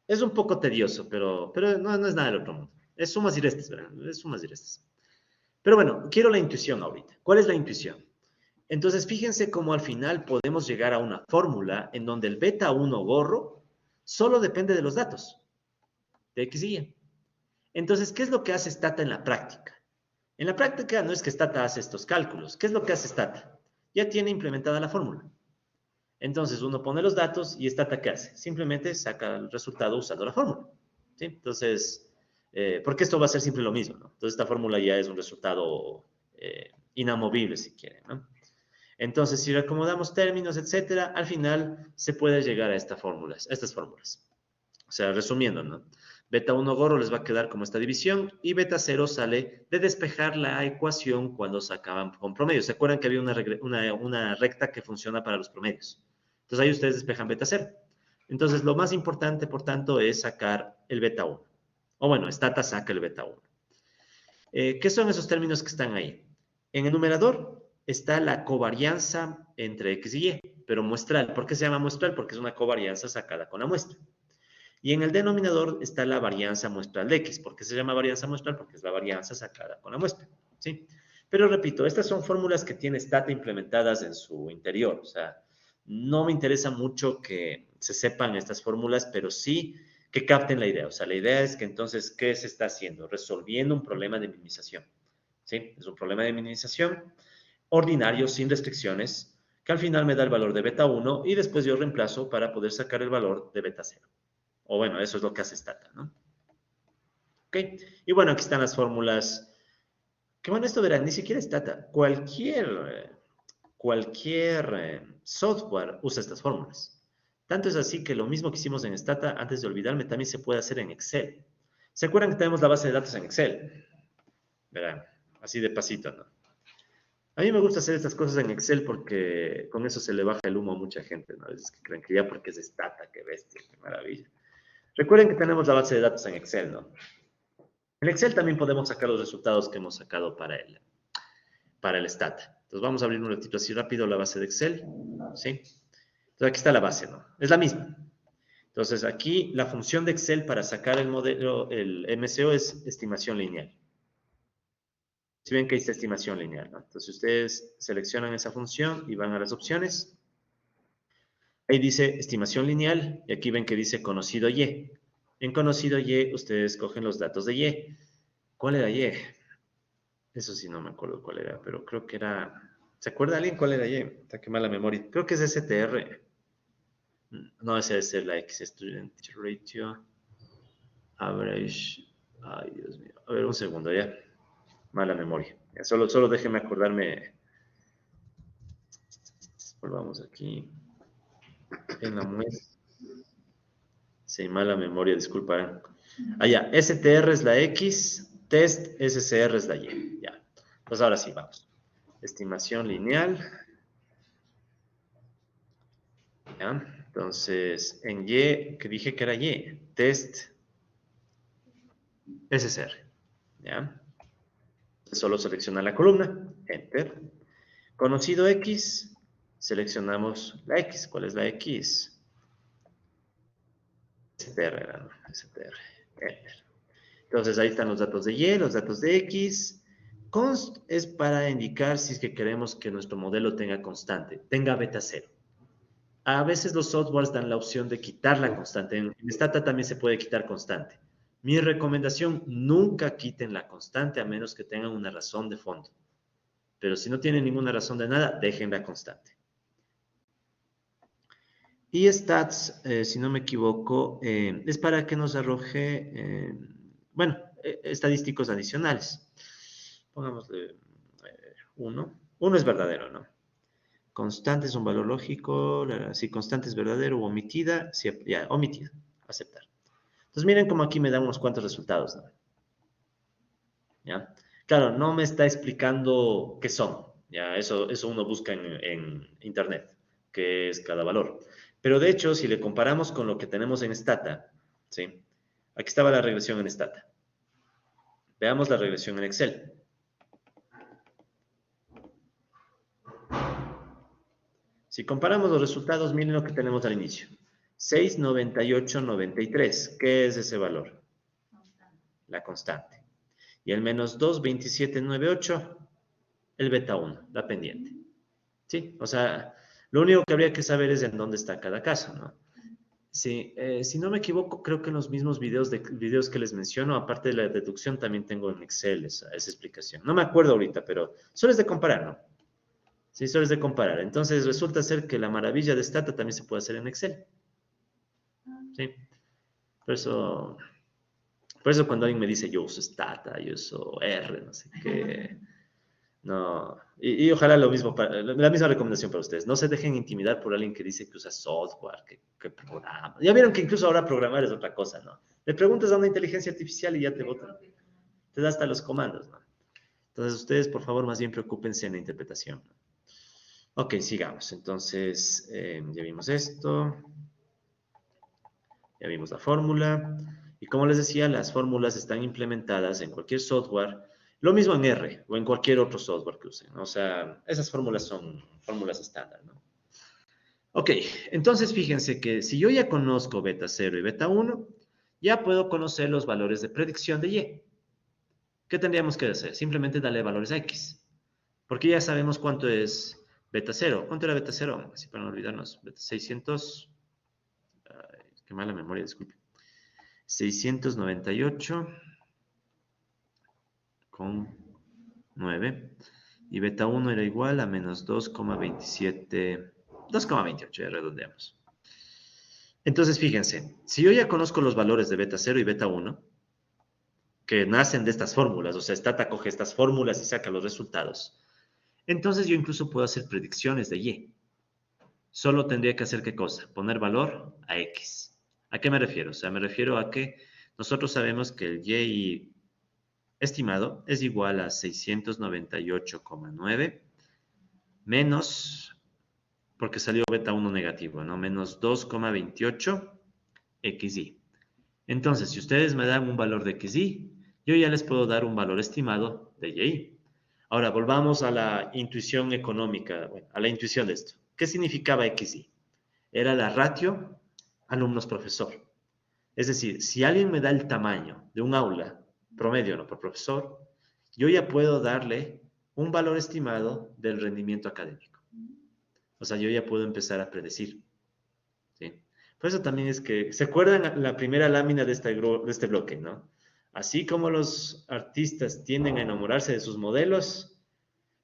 Es un poco tedioso, pero no es nada del otro mundo. Es sumas y restas, ¿verdad? Es sumas y restas. Pero bueno, quiero la intuición ahorita. ¿Cuál es la intuición? Entonces, fíjense cómo al final podemos llegar a una fórmula en donde el beta 1 gorro solo depende de los datos, de X y Y. Entonces, ¿qué es lo que hace Stata en la práctica? En la práctica no es que Stata hace estos cálculos. ¿Qué es lo que hace Stata? Ya tiene implementada la fórmula. Entonces, uno pone los datos y Stata, ¿qué hace? Simplemente saca el resultado usando la fórmula. ¿Sí? Entonces, porque esto va a ser siempre lo mismo, ¿no? Entonces, esta fórmula ya es un resultado inamovible, si quieren, ¿no? Entonces, si reacomodamos términos, etcétera, al final se puede llegar a estas fórmulas. O sea, resumiendo, ¿no? Beta 1 gorro les va a quedar como esta división y beta 0 sale de despejar la ecuación cuando se acaban con promedios. ¿Se acuerdan que había una recta que funciona para los promedios? Entonces ahí ustedes despejan beta 0. Entonces lo más importante, por tanto, es sacar el beta 1. O bueno, Stata saca el beta 1. ¿Qué son esos términos que están ahí? En el numerador está la covarianza entre X y Y, pero muestral. ¿Por qué se llama muestral? Porque es una covarianza sacada con la muestra. Y en el denominador está la varianza muestral de X. ¿Por qué se llama varianza muestral? Porque es la varianza sacada con la muestra. ¿Sí? Pero repito, estas son fórmulas que tiene Stata implementadas en su interior. O sea, no me interesa mucho que se sepan estas fórmulas, pero sí que capten la idea. O sea, la idea es que entonces, ¿qué se está haciendo? Resolviendo un problema de minimización. ¿Sí? Es un problema de minimización ordinario, sin restricciones, que al final me da el valor de beta 1 y después yo reemplazo para poder sacar el valor de beta 0. O bueno, eso es lo que hace Stata, ¿no? Ok. Y bueno, aquí están las fórmulas. Que bueno, esto verán, ni siquiera Stata. Cualquier software usa estas fórmulas. Tanto es así que lo mismo que hicimos en Stata, antes de olvidarme, también se puede hacer en Excel. ¿Se acuerdan que tenemos la base de datos en Excel? Verán, así de pasito, ¿no? A mí me gusta hacer estas cosas en Excel porque con eso se le baja el humo a mucha gente, ¿no? A veces que creen que ya porque es Stata, qué bestia, qué maravilla. Recuerden que tenemos la base de datos en Excel, ¿no? En Excel también podemos sacar los resultados que hemos sacado para el Stata. Entonces vamos a abrir un ratito así rápido la base de Excel, ¿sí? Entonces aquí está la base, ¿no? Es la misma. Entonces aquí la función de Excel para sacar el modelo, el MCO es estimación lineal. Si ven que dice estimación lineal, ¿no? Entonces ustedes seleccionan esa función y van a las opciones. Ahí dice estimación lineal y aquí ven que dice conocido Y. En conocido Y ustedes cogen los datos de Y. ¿Cuál era Y? Eso sí no me acuerdo cuál era, pero creo que era... ¿Se acuerda alguien cuál era Y? Está que mala memoria. Creo que es STR. No, ese es la X Student Ratio. Average. Ay, Dios mío. A ver, un segundo ya. Mala memoria. Ya, solo déjenme acordarme. Volvamos aquí. En la muestra. Sí, mala memoria, disculparán. Ya, STR es la X, test SCR es la Y. Ya. Pues ahora sí, vamos. Estimación lineal. ¿Ya? Entonces, en Y, que dije que era Y, test SSR. ¿Ya? Solo selecciona la columna, Enter. Conocido X, seleccionamos la X. ¿Cuál es la X? STR, ¿no? STR, Enter. Entonces ahí están los datos de Y, los datos de X. Const es para indicar si es que queremos que nuestro modelo tenga constante, tenga beta 0. A veces los softwares dan la opción de quitar la constante. En Stata también se puede quitar constante. Mi recomendación, nunca quiten la constante a menos que tengan una razón de fondo. Pero si no tienen ninguna razón de nada, dejen la constante. Y stats, si no me equivoco, es para que nos arroje, estadísticos adicionales. Pongámosle 1. 1 es verdadero, ¿no? Constante es un valor lógico. Si constante es verdadero o omitida, si, ya, omitida, aceptar. Entonces miren cómo aquí me da unos cuantos resultados, ¿no? ¿Ya? Claro, no me está explicando qué son. ¿Ya? Eso uno busca en internet, qué es cada valor. Pero de hecho, si le comparamos con lo que tenemos en Stata, ¿sí? Aquí estaba la regresión en Stata. Veamos la regresión en Excel. Si comparamos los resultados, miren lo que tenemos al inicio. 6, 98, 93. ¿Qué es ese valor? La constante. Y el menos 2, 27, 98, el beta 1, la pendiente. ¿Sí? O sea, lo único que habría que saber es en dónde está cada caso, ¿no? Sí, si no me equivoco, creo que en los mismos videos que les menciono, aparte de la deducción, también tengo en Excel esa explicación. No me acuerdo ahorita, pero solo es de comparar, ¿no? Sí, solo es de comparar. Entonces resulta ser que la maravilla de Stata también se puede hacer en Excel. ¿Sí? Por eso cuando alguien me dice yo uso Stata, yo uso R, no sé qué. No, y ojalá lo mismo, la misma recomendación para ustedes. No se dejen intimidar por alguien que dice que usa software, que programa. Ya vieron que incluso ahora programar es otra cosa, ¿no? Le preguntas a una inteligencia artificial y ya te da hasta los comandos, ¿no? Entonces ustedes, por favor, más bien preocúpense en la interpretación, ¿no? Ok, sigamos. Entonces, ya vimos esto, ya vimos la fórmula. Y como les decía, las fórmulas están implementadas en cualquier software. Lo mismo en R o en cualquier otro software que usen, ¿no? O sea, esas fórmulas son fórmulas estándar, ¿no? Ok, entonces fíjense que si yo ya conozco beta 0 y beta 1, ya puedo conocer los valores de predicción de Y. ¿Qué tendríamos que hacer? Simplemente darle valores a X. Porque ya sabemos cuánto es beta 0. ¿Cuánto era beta 0? Así para no olvidarnos. Beta 600. Ay, qué mala memoria, disculpe. 698 con 9. Y beta 1 era igual a menos 2,27. 2,28, redondeamos. Entonces, fíjense, si yo ya conozco los valores de beta 0 y beta 1, que nacen de estas fórmulas, o sea, Stata coge estas fórmulas y saca los resultados, entonces yo incluso puedo hacer predicciones de Y. Solo tendría que hacer ¿qué cosa? Poner valor a X. ¿A qué me refiero? O sea, me refiero a que nosotros sabemos que el Y estimado es igual a 698,9 menos, porque salió beta 1 negativo, ¿no? Menos 2,28 XY. Entonces, si ustedes me dan un valor de XY, yo ya les puedo dar un valor estimado de Y. Ahora, volvamos a la intuición económica, bueno, a la intuición de esto. ¿Qué significaba XY? Era la ratio alumnos-profesor. Es decir, si alguien me da el tamaño de un aula, promedio, no por profesor, yo ya puedo darle un valor estimado del rendimiento académico. O sea, yo ya puedo empezar a predecir. ¿Sí? Por eso también es que, ¿se acuerdan la primera lámina de este bloque, no? Así como los artistas tienden a enamorarse de sus modelos,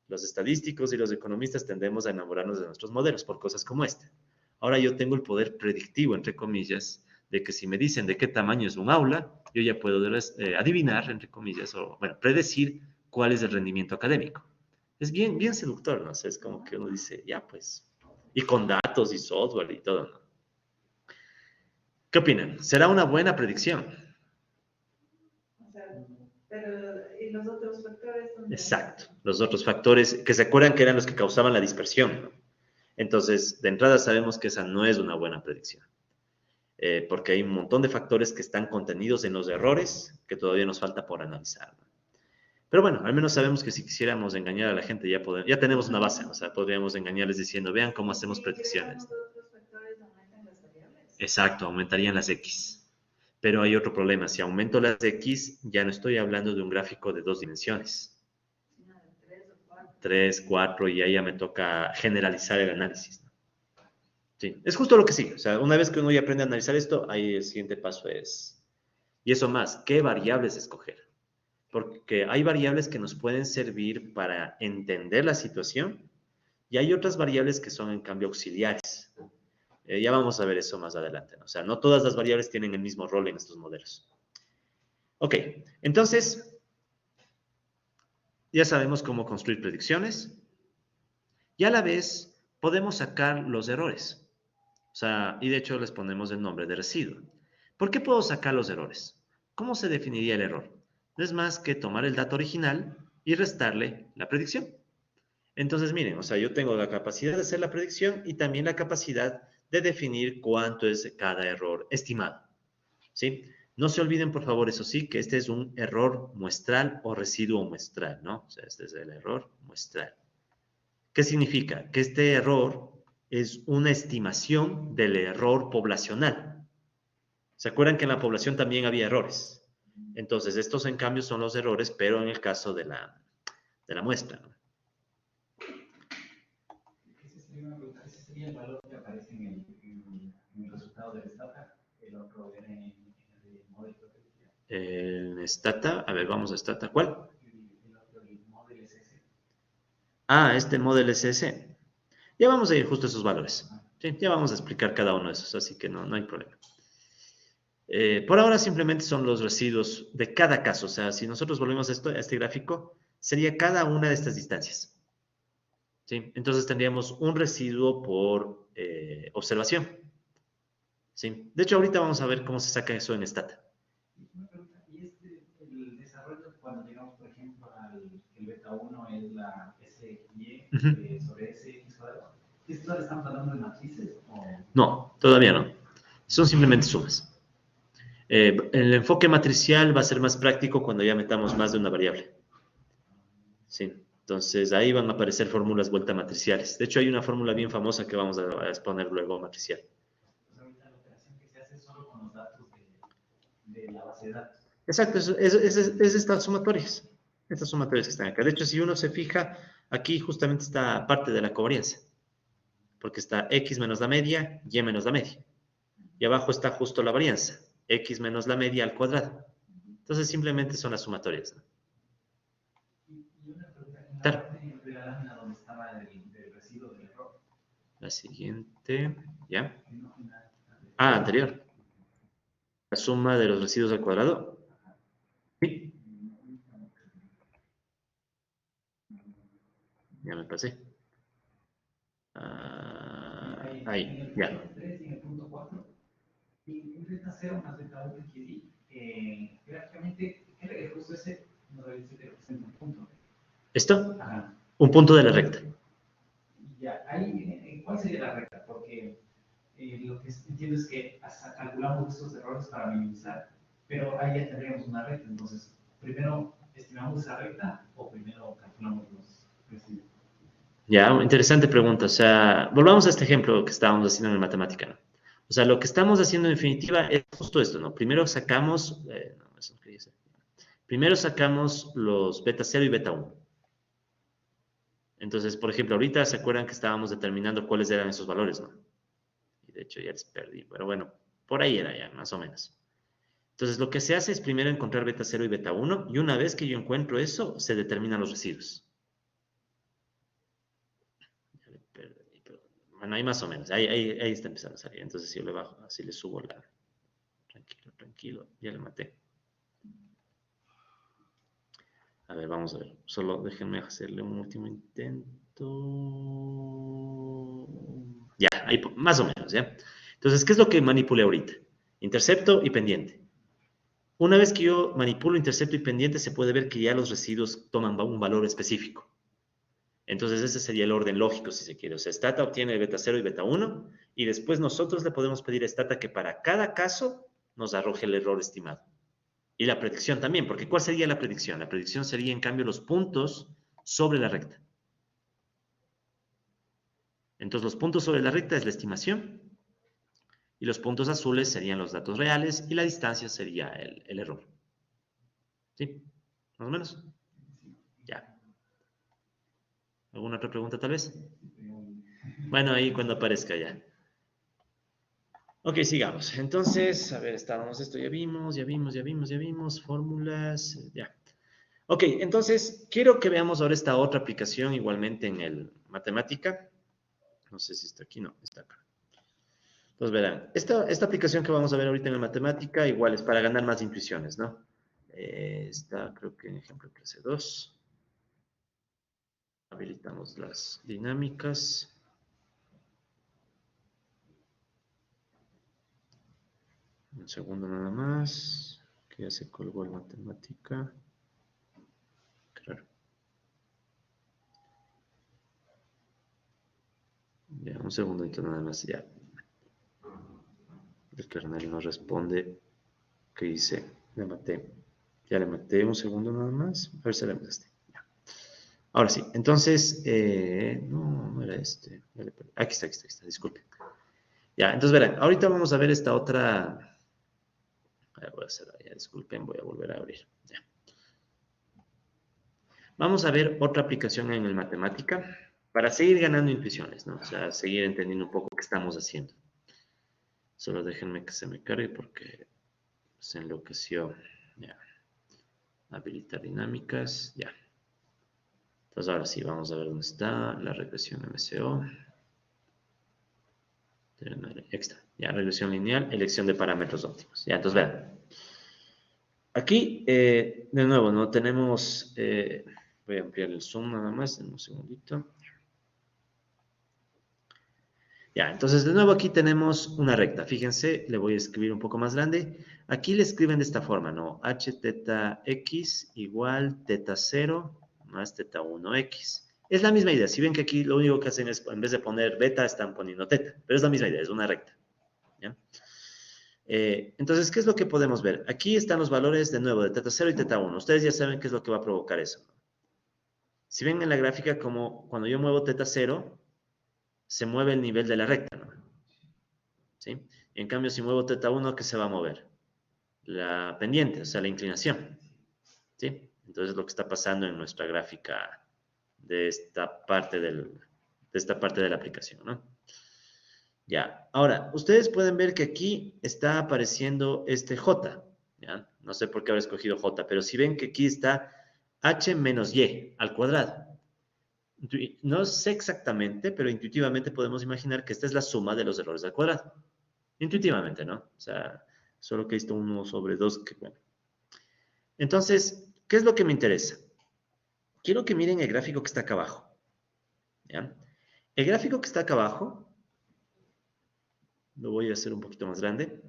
los estadísticos y los economistas tendemos a enamorarnos de nuestros modelos por cosas como esta. Ahora yo tengo el poder predictivo, entre comillas, de que si me dicen de qué tamaño es un aula, yo ya puedo adivinar, entre comillas, o bueno, predecir cuál es el rendimiento académico. Es bien, bien seductor, ¿no? O sea, es como que uno dice, ya pues, y con datos y software y todo, ¿no? ¿Qué opinan? ¿Será una buena predicción? O sea, pero ¿y los otros factores? Exacto. Los otros factores que se acuerdan que eran los que causaban la dispersión, ¿no? Entonces, de entrada sabemos que esa no es una buena predicción, porque hay un montón de factores que están contenidos en los errores que todavía nos falta por analizar, ¿no? Pero bueno, al menos sabemos que si quisiéramos engañar a la gente ya tenemos una base, o sea, podríamos engañarles diciendo, vean cómo hacemos predicciones. Si agregamos otros factores, aumentan las variables. Exacto, aumentarían las X. Pero hay otro problema, si aumento las X, ya no estoy hablando de un gráfico de 2 dimensiones. Sino de 3 o 4. 3, 4, y ahí ya me toca generalizar el análisis, ¿no? Sí, es justo lo que sigue. O sea, una vez que uno ya aprende a analizar esto, ahí el siguiente paso es, y eso más, ¿qué variables escoger? Porque hay variables que nos pueden servir para entender la situación y hay otras variables que son en cambio auxiliares. Ya vamos a ver eso más adelante, ¿no? O sea, no todas las variables tienen el mismo rol en estos modelos. Ok, entonces, ya sabemos cómo construir predicciones y a la vez podemos sacar los errores. O sea, y de hecho les ponemos el nombre de residuo. ¿Por qué puedo sacar los errores? ¿Cómo se definiría el error? No es más que tomar el dato original y restarle la predicción. Entonces, miren, o sea, yo tengo la capacidad de hacer la predicción y también la capacidad de definir cuánto es cada error estimado, ¿sí? No se olviden, por favor, eso sí, que este es un error muestral o residuo muestral, ¿no? O sea, este es el error muestral. ¿Qué significa? Que este error es una estimación del error poblacional. ¿Se acuerdan que en la población también había errores? Entonces, estos en cambio son los errores, pero en el caso de la muestra, ¿no? Ese sería el valor que aparece en el resultado del Stata. El otro era en el modelo. En Stata, a ver, vamos a Stata, ¿cuál? El otro, el modelo SS. Ah, este modelo SS. Ya vamos a ir justo a esos valores. Sí, ya vamos a explicar cada uno de esos, así que no hay problema. Por ahora simplemente son los residuos de cada caso. O sea, si nosotros volvemos a este gráfico, sería cada una de estas distancias. ¿Sí? Entonces tendríamos un residuo por observación. ¿Sí? De hecho, ahorita vamos a ver cómo se saca eso en Stata. Una pregunta, ¿y el desarrollo cuando llegamos, por ejemplo, al el beta 1 es la SY sobre SX cuadrado? ¿Esto le estamos hablando de matrices? No, todavía no. Son simplemente sumas. El enfoque matricial va a ser más práctico cuando ya metamos más de una variable. Sí. Entonces, ahí van a aparecer fórmulas vuelta matriciales. De hecho, hay una fórmula bien famosa que vamos a exponer luego matricial. Pues ahorita la operación que se hace es solo con los datos de la base de datos. Exacto, es estas sumatorias. Estas sumatorias que están acá. De hecho, si uno se fija, aquí justamente está parte de la covarianza. Porque está x menos la media, y menos la media. Y abajo está justo la varianza. X menos la media al cuadrado. Entonces, simplemente son las sumatorias, ¿no? Y una pregunta, en la Claro. parte de la lámina donde estaba el residuo del error. La siguiente, ¿ya? No, Anterior. La suma de los residuos al cuadrado. Sí. Ya me pasé. Ahí, ya. En el 3 y en el punto 4. Y un beta 0 más beta 1 quiere decir, gráficamente, ¿qué justo ese nos dice que representa un punto? ¿Esto? Ajá. Un punto de la recta. Ya, ahí, ¿cuál sería la recta? Porque lo que entiendo es que hasta calculamos estos errores para minimizar, pero ahí ya tendríamos una recta. Entonces, ¿primero estimamos esa recta o primero calculamos los residuos? Ya, interesante pregunta. O sea, volvamos a este ejemplo que estábamos haciendo en matemática, ¿no? O sea, lo que estamos haciendo en definitiva es justo esto, ¿no? Primero sacamos, no, eso no quería hacer. Primero sacamos los beta 0 y beta 1. Entonces, por ejemplo, ahorita se acuerdan que estábamos determinando cuáles eran esos valores, ¿no? Y de hecho ya les perdí, pero bueno, por ahí era ya, más o menos. Entonces, lo que se hace es primero encontrar beta 0 y beta 1, y una vez que yo encuentro eso, se determinan los residuos. Ya le perdí, pero, bueno, ahí más o menos, ahí está empezando a salir. Entonces, si yo le bajo, así le subo la... Tranquilo, ya le maté. A ver, vamos a ver. Solo déjenme hacerle un último intento. Ya, ahí más o menos, ¿ya? Entonces, ¿qué es lo que manipulé ahorita? Intercepto y pendiente. Una vez que yo manipulo intercepto y pendiente, se puede ver que ya los residuos toman un valor específico. Entonces ese sería el orden lógico, si se quiere. O sea, Stata obtiene beta 0 y beta 1, y después nosotros le podemos pedir a Stata que para cada caso nos arroje el error estimado. Y la predicción también, porque ¿cuál sería la predicción? La predicción sería, en cambio, los puntos sobre la recta. Entonces, los puntos sobre la recta es la estimación, y los puntos azules serían los datos reales, y la distancia sería el error. ¿Sí? ¿Más o menos? Ya. ¿Alguna otra pregunta tal vez? Bueno, ahí cuando aparezca ya. Ok, sigamos. Entonces, a ver, estábamos esto, ya vimos, fórmulas, ya. Ok, entonces, quiero que veamos ahora esta otra aplicación igualmente en el matemática. No sé si está aquí, no, está acá. Entonces, verán, esta aplicación que vamos a ver ahorita en el matemática, igual es para ganar más intuiciones, ¿no? Está, creo que en ejemplo clase 2. Habilitamos las dinámicas. Un segundo nada más, que ya se colgó el matemática. Claro. Ya, un segundito nada más, ya. El kernel no responde. ¿Qué hice? Le maté. Ya le maté, un segundo nada más. A ver si le mataste. Ya. Ahora sí, entonces, no era este. Aquí está, disculpen. Ya, entonces verán, ahorita vamos a ver esta otra. Voy a hacer, ya, disculpen, voy a volver a abrir. Ya. Vamos a ver otra aplicación en el matemática para seguir ganando intuiciones, ¿no? O sea, seguir entendiendo un poco qué estamos haciendo. Solo déjenme que se me cargue porque se enloqueció. Ya. Habilitar dinámicas, ya. Entonces ahora sí, vamos a ver dónde está la regresión MCO. Extra. Ya, regresión lineal, elección de parámetros óptimos. Ya, entonces vean. Aquí, de nuevo, no tenemos... voy a ampliar el zoom nada más, en un segundito. Ya, entonces de nuevo aquí tenemos una recta. Fíjense, le voy a escribir un poco más grande. Aquí le escriben de esta forma, ¿no? H teta x igual teta 0 más teta 1x. Es la misma idea. Si ven que aquí lo único que hacen es, en vez de poner beta, están poniendo teta. Pero es la misma idea, es una recta. ¿Ya? Entonces, ¿qué es lo que podemos ver? Aquí están los valores, de nuevo, de teta 0 y teta 1. Ustedes ya saben qué es lo que va a provocar eso. Si ven en la gráfica, como cuando yo muevo teta 0, se mueve el nivel de la recta, ¿no? ¿Sí? Y en cambio, si muevo teta 1, ¿qué se va a mover? La pendiente, o sea, la inclinación. ¿Sí? Entonces, lo que está pasando en nuestra gráfica de esta parte de la aplicación, ¿no? Ya. Ahora, ustedes pueden ver que aquí está apareciendo este J, ¿ya? No sé por qué habré escogido J, pero si ven que aquí está H menos Y al cuadrado. No sé exactamente, pero intuitivamente podemos imaginar que esta es la suma de los errores al cuadrado. Intuitivamente, ¿no? O sea, solo que esto 1 sobre 2, que bueno. Entonces, ¿qué es lo que me interesa? Quiero que miren el gráfico que está acá abajo. ¿Ya? El gráfico que está acá abajo, lo voy a hacer un poquito más grande.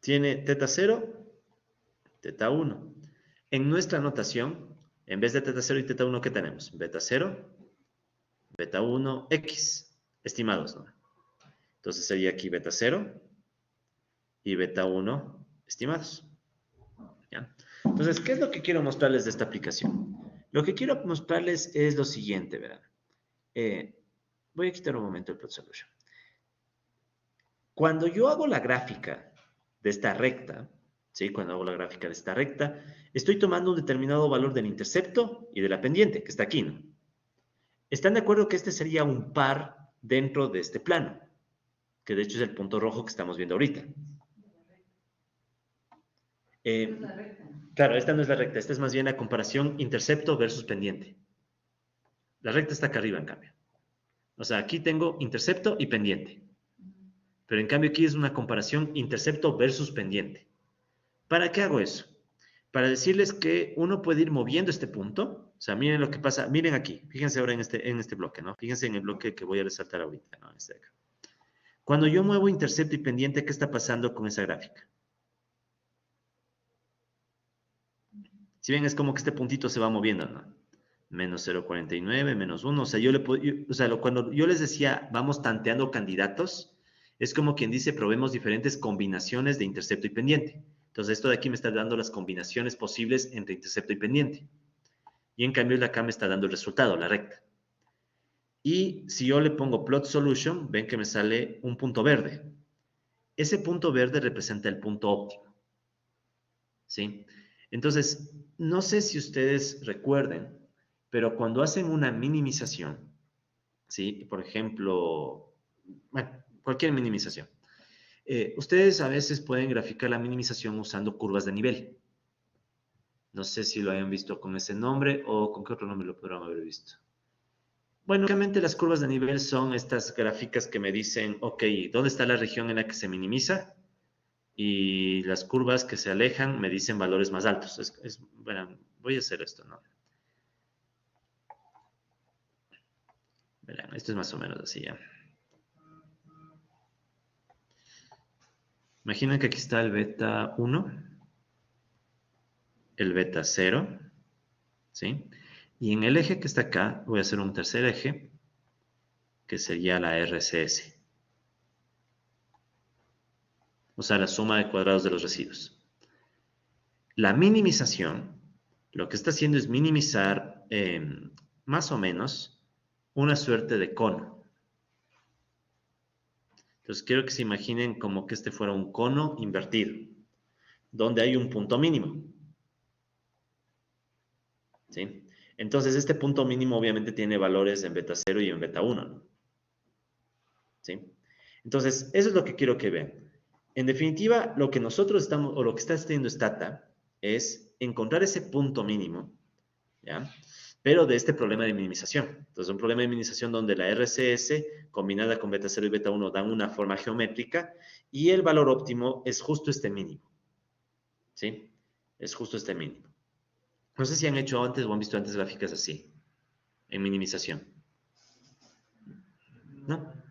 Tiene teta 0, teta 1. En nuestra notación, en vez de teta 0 y teta 1, ¿qué tenemos? Beta 0, beta 1, x, estimados, ¿no? Entonces sería aquí beta 0 y beta 1 estimados. ¿Ya? Entonces, ¿qué es lo que quiero mostrarles de esta aplicación? Lo que quiero mostrarles es lo siguiente, ¿verdad? Voy a quitar un momento el plot solution. Cuando yo hago la gráfica de esta recta, ¿sí? Cuando hago la gráfica de esta recta, estoy tomando un determinado valor del intercepto y de la pendiente, que está aquí, ¿no? ¿Están de acuerdo que este sería un par dentro de este plano? Que de hecho es el punto rojo que estamos viendo ahorita. Es la recta. Claro, esta no es la recta, esta es más bien la comparación intercepto versus pendiente. La recta está acá arriba, en cambio. O sea, aquí tengo intercepto y pendiente. Pero en cambio aquí es una comparación intercepto versus pendiente. ¿Para qué hago eso? Para decirles que uno puede ir moviendo este punto. O sea, miren lo que pasa. Miren aquí. Fíjense ahora en este bloque, ¿no? Fíjense en el bloque que voy a resaltar ahorita, ¿no? Este de acá. Cuando yo muevo intercepto y pendiente, ¿qué está pasando con esa gráfica? Si ven, es como que este puntito se va moviendo, ¿no? Menos 0,49, menos 1. O sea, cuando yo les decía, vamos tanteando candidatos, es como quien dice, probemos diferentes combinaciones de intercepto y pendiente. Entonces, esto de aquí me está dando las combinaciones posibles entre intercepto y pendiente. Y en cambio, el de acá me está dando el resultado, la recta. Y si yo le pongo plot solution, ven que me sale un punto verde. Ese punto verde representa el punto óptimo. ¿Sí? Entonces, no sé si ustedes recuerden, pero cuando hacen una minimización, ¿sí? Por ejemplo, bueno, cualquier minimización, ustedes a veces pueden graficar la minimización usando curvas de nivel. No sé si lo hayan visto con ese nombre o con qué otro nombre lo podrán haber visto. Bueno, obviamente las curvas de nivel son estas gráficas que me dicen, ok, ¿dónde está la región en la que se minimiza? Y las curvas que se alejan me dicen valores más altos. Bueno, voy a hacer esto, ¿no? Verán, esto es más o menos así ya. Imaginen que aquí está el beta 1, el beta 0, ¿sí? Y en el eje que está acá voy a hacer un tercer eje, que sería la RCS. O sea, la suma de cuadrados de los residuos. La minimización, lo que está haciendo es minimizar más o menos una suerte de cono. Entonces quiero que se imaginen como que este fuera un cono invertido, donde hay un punto mínimo. ¿Sí? Entonces este punto mínimo obviamente tiene valores en beta 0 y en beta 1, ¿no? ¿Sí? Entonces eso es lo que quiero que vean. En definitiva, lo que nosotros estamos, o lo que está haciendo Stata, es encontrar ese punto mínimo, ¿ya? Pero de este problema de minimización. Entonces, un problema de minimización donde la RCS combinada con beta 0 y beta 1 dan una forma geométrica y el valor óptimo es justo este mínimo. ¿Sí? Es justo este mínimo. No sé si han hecho antes o han visto antes gráficas así, en minimización. ¿No?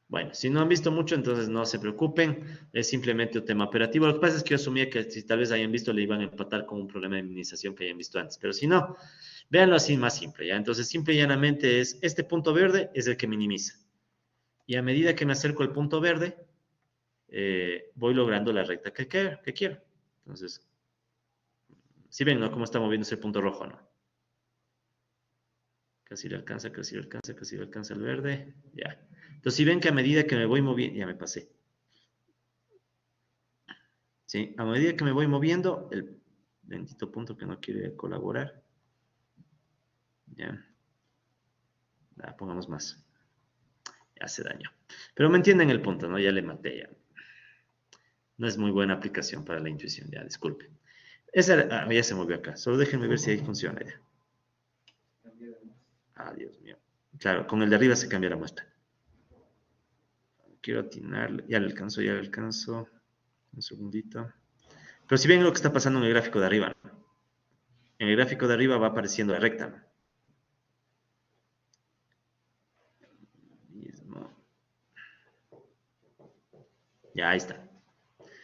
Bueno, si no han visto mucho, entonces no se preocupen, es simplemente un tema operativo. Lo que pasa es que yo asumía que si tal vez hayan visto, le iban a empatar con un problema de minimización que hayan visto antes, pero si no, véanlo así más simple, ¿ya? Entonces, simple y llanamente es, este punto verde es el que minimiza. Y a medida que me acerco al punto verde, voy logrando la recta que quiero. Entonces, si ven, ¿no? Cómo está moviéndose el punto rojo, ¿no? Casi le alcanza, casi le alcanza, casi le alcanza el verde, ya. Entonces, si ven que a medida que me voy moviendo, ya me pasé. ¿Sí? A medida que me voy moviendo, el bendito punto que no quiere colaborar. Ya. Pongamos más. Ya se dañó. Pero me entienden el punto, ¿no? Ya le maté, ya. No es muy buena aplicación para la intuición, ya, disculpe. Ya se movió acá. Solo déjenme ver si ahí funciona ya. Dios mío. Claro, con el de arriba se cambia la muestra. Quiero atinarle. Ya le alcanzo, ya le alcanzo. Un segundito. Pero si ven lo que está pasando en el gráfico de arriba, ¿no? En el gráfico de arriba va apareciendo la recta, ¿no? Ya, ahí está.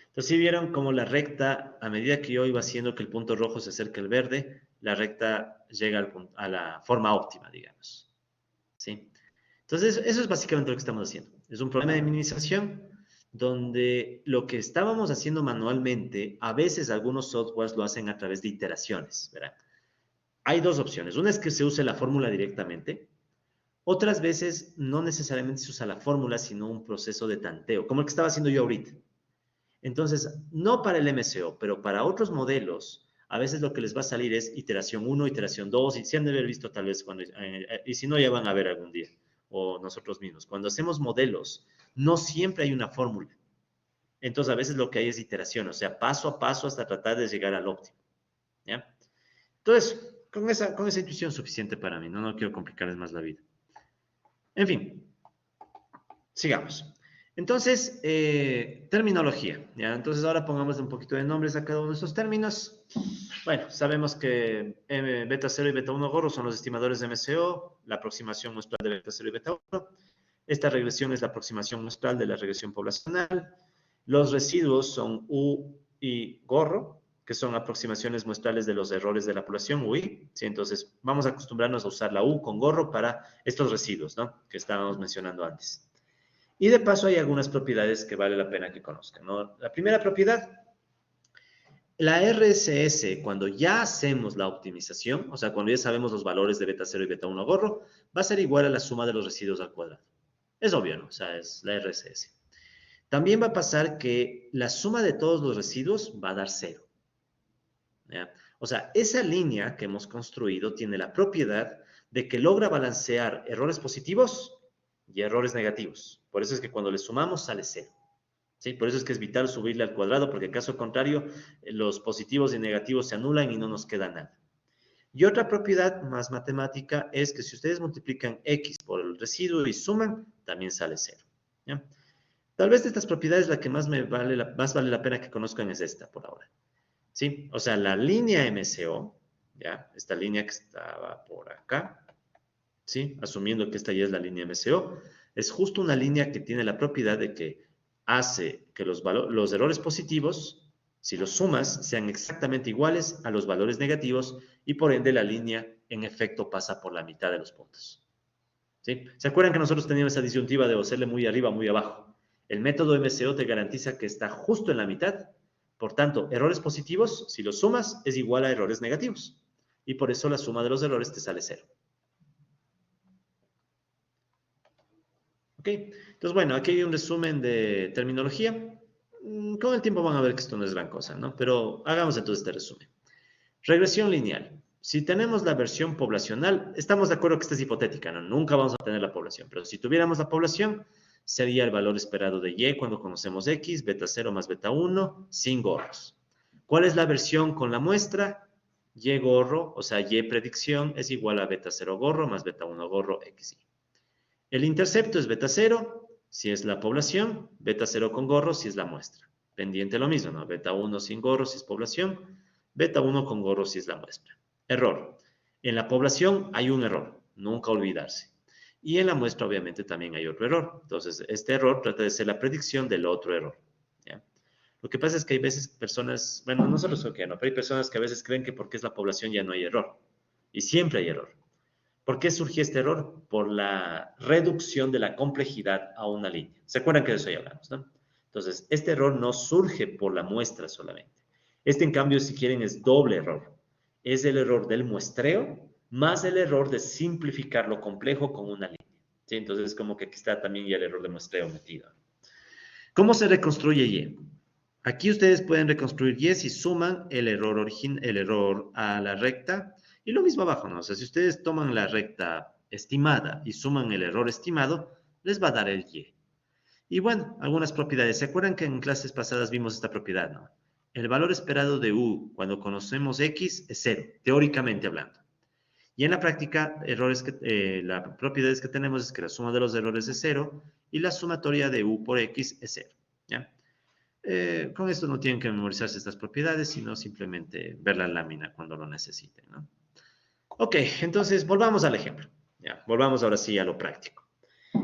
Entonces, si vieron cómo la recta, a medida que yo iba haciendo que el punto rojo se acerque al verde, la recta llega a la forma óptima, digamos. ¿Sí? Entonces, eso es básicamente lo que estamos haciendo. Es un problema de minimización donde lo que estábamos haciendo manualmente, a veces algunos softwares lo hacen a través de iteraciones, ¿verdad? Hay dos opciones. Una es que se use la fórmula directamente. Otras veces no necesariamente se usa la fórmula, sino un proceso de tanteo, como el que estaba haciendo yo ahorita. Entonces, no para el MCO, pero para otros modelos, a veces lo que les va a salir es iteración 1, iteración 2, y se han de haber visto tal vez cuando, y si no, ya van a ver algún día, o nosotros mismos. Cuando hacemos modelos, no siempre hay una fórmula. Entonces, a veces lo que hay es iteración, o sea, paso a paso hasta tratar de llegar al óptimo. ¿Ya? Entonces, con esa intuición suficiente para mí, no quiero complicarles más la vida. En fin, sigamos. Entonces, terminología, ¿ya? Entonces, ahora pongamos un poquito de nombres a cada uno de estos términos. Bueno, sabemos que beta 0 y beta 1 gorro son los estimadores de MCO, la aproximación muestral de beta 0 y beta 1. Esta regresión es la aproximación muestral de la regresión poblacional. Los residuos son U y gorro, que son aproximaciones muestrales de los errores de la población, UI. ¿Sí? Entonces, vamos a acostumbrarnos a usar la U con gorro para estos residuos, ¿no? Que estábamos mencionando antes. Y de paso hay algunas propiedades que vale la pena que conozcan, ¿no? La primera propiedad, la RSS, cuando ya hacemos la optimización, o sea, cuando ya sabemos los valores de beta 0 y beta 1 gorro, va a ser igual a la suma de los residuos al cuadrado. Es obvio, ¿no? O sea, es la RSS. También va a pasar que la suma de todos los residuos va a dar 0. ¿Ya? O sea, esa línea que hemos construido tiene la propiedad de que logra balancear errores positivos y errores negativos. Por eso es que cuando le sumamos sale 0. ¿Sí? Por eso es que es vital subirle al cuadrado, porque en caso contrario, los positivos y negativos se anulan y no nos queda nada. Y otra propiedad más matemática es que si ustedes multiplican x por el residuo y suman, también sale 0. ¿Ya? Tal vez de estas propiedades la que más vale la pena que conozcan es esta por ahora. ¿Sí? O sea, la línea MCO, ¿ya? Esta línea que estaba por acá, ¿sí? Asumiendo que esta ya es la línea MCO, es justo una línea que tiene la propiedad de que hace que los errores positivos, si los sumas, sean exactamente iguales a los valores negativos y por ende la línea en efecto pasa por la mitad de los puntos. ¿Sí? ¿Se acuerdan que nosotros teníamos esa disyuntiva de hacerle muy arriba o muy abajo? El método MCO te garantiza que está justo en la mitad. Por tanto, errores positivos, si los sumas, es igual a errores negativos. Y por eso la suma de los errores te sale 0. ¿Ok? Entonces, bueno, aquí hay un resumen de terminología. Con el tiempo van a ver que esto no es gran cosa, ¿no? Pero hagamos entonces este resumen. Regresión lineal. Si tenemos la versión poblacional, estamos de acuerdo que esta es hipotética, ¿no? Nunca vamos a tener la población, pero si tuviéramos la población, sería el valor esperado de Y cuando conocemos X, beta 0 más beta 1, sin gorros. ¿Cuál es la versión con la muestra? Y gorro, o sea, Y predicción es igual a beta 0 gorro más beta 1 gorro XY. El intercepto es beta 0, si es la población, beta 0 con gorro, si es la muestra. Pendiente lo mismo, ¿no? Beta 1 sin gorro, si es población, beta 1 con gorro, si es la muestra. Error. En la población hay un error, nunca olvidarse. Y en la muestra, obviamente, también hay otro error. Entonces, este error trata de ser la predicción del otro error. ¿Ya? Lo que pasa es que hay veces personas, bueno, nosotros creo que no, pero hay personas que a veces creen que porque es la población ya no hay error. Y siempre hay error. ¿Por qué surgió este error? Por la reducción de la complejidad a una línea. ¿Se acuerdan que de eso ya hablamos, no? Entonces, este error no surge por la muestra solamente. Este, en cambio, si quieren, es doble error. Es el error del muestreo más el error de simplificar lo complejo con una línea. ¿Sí? Entonces, como que aquí está también ya el error de muestreo metido. ¿Cómo se reconstruye Y? Aquí ustedes pueden reconstruir Y si suman el error a la recta. Y lo mismo abajo, ¿no? O sea, si ustedes toman la recta estimada y suman el error estimado, les va a dar el Y. Y bueno, algunas propiedades. ¿Se acuerdan que en clases pasadas vimos esta propiedad, no? El valor esperado de U cuando conocemos X es 0, teóricamente hablando. Y en la práctica, las propiedades que tenemos es que la suma de los errores es 0 y la sumatoria de U por X es 0. ¿Ya? Con esto no tienen que memorizarse estas propiedades, sino simplemente ver la lámina cuando lo necesiten, ¿no? Ok, entonces volvamos al ejemplo. Ya, volvamos ahora sí a lo práctico.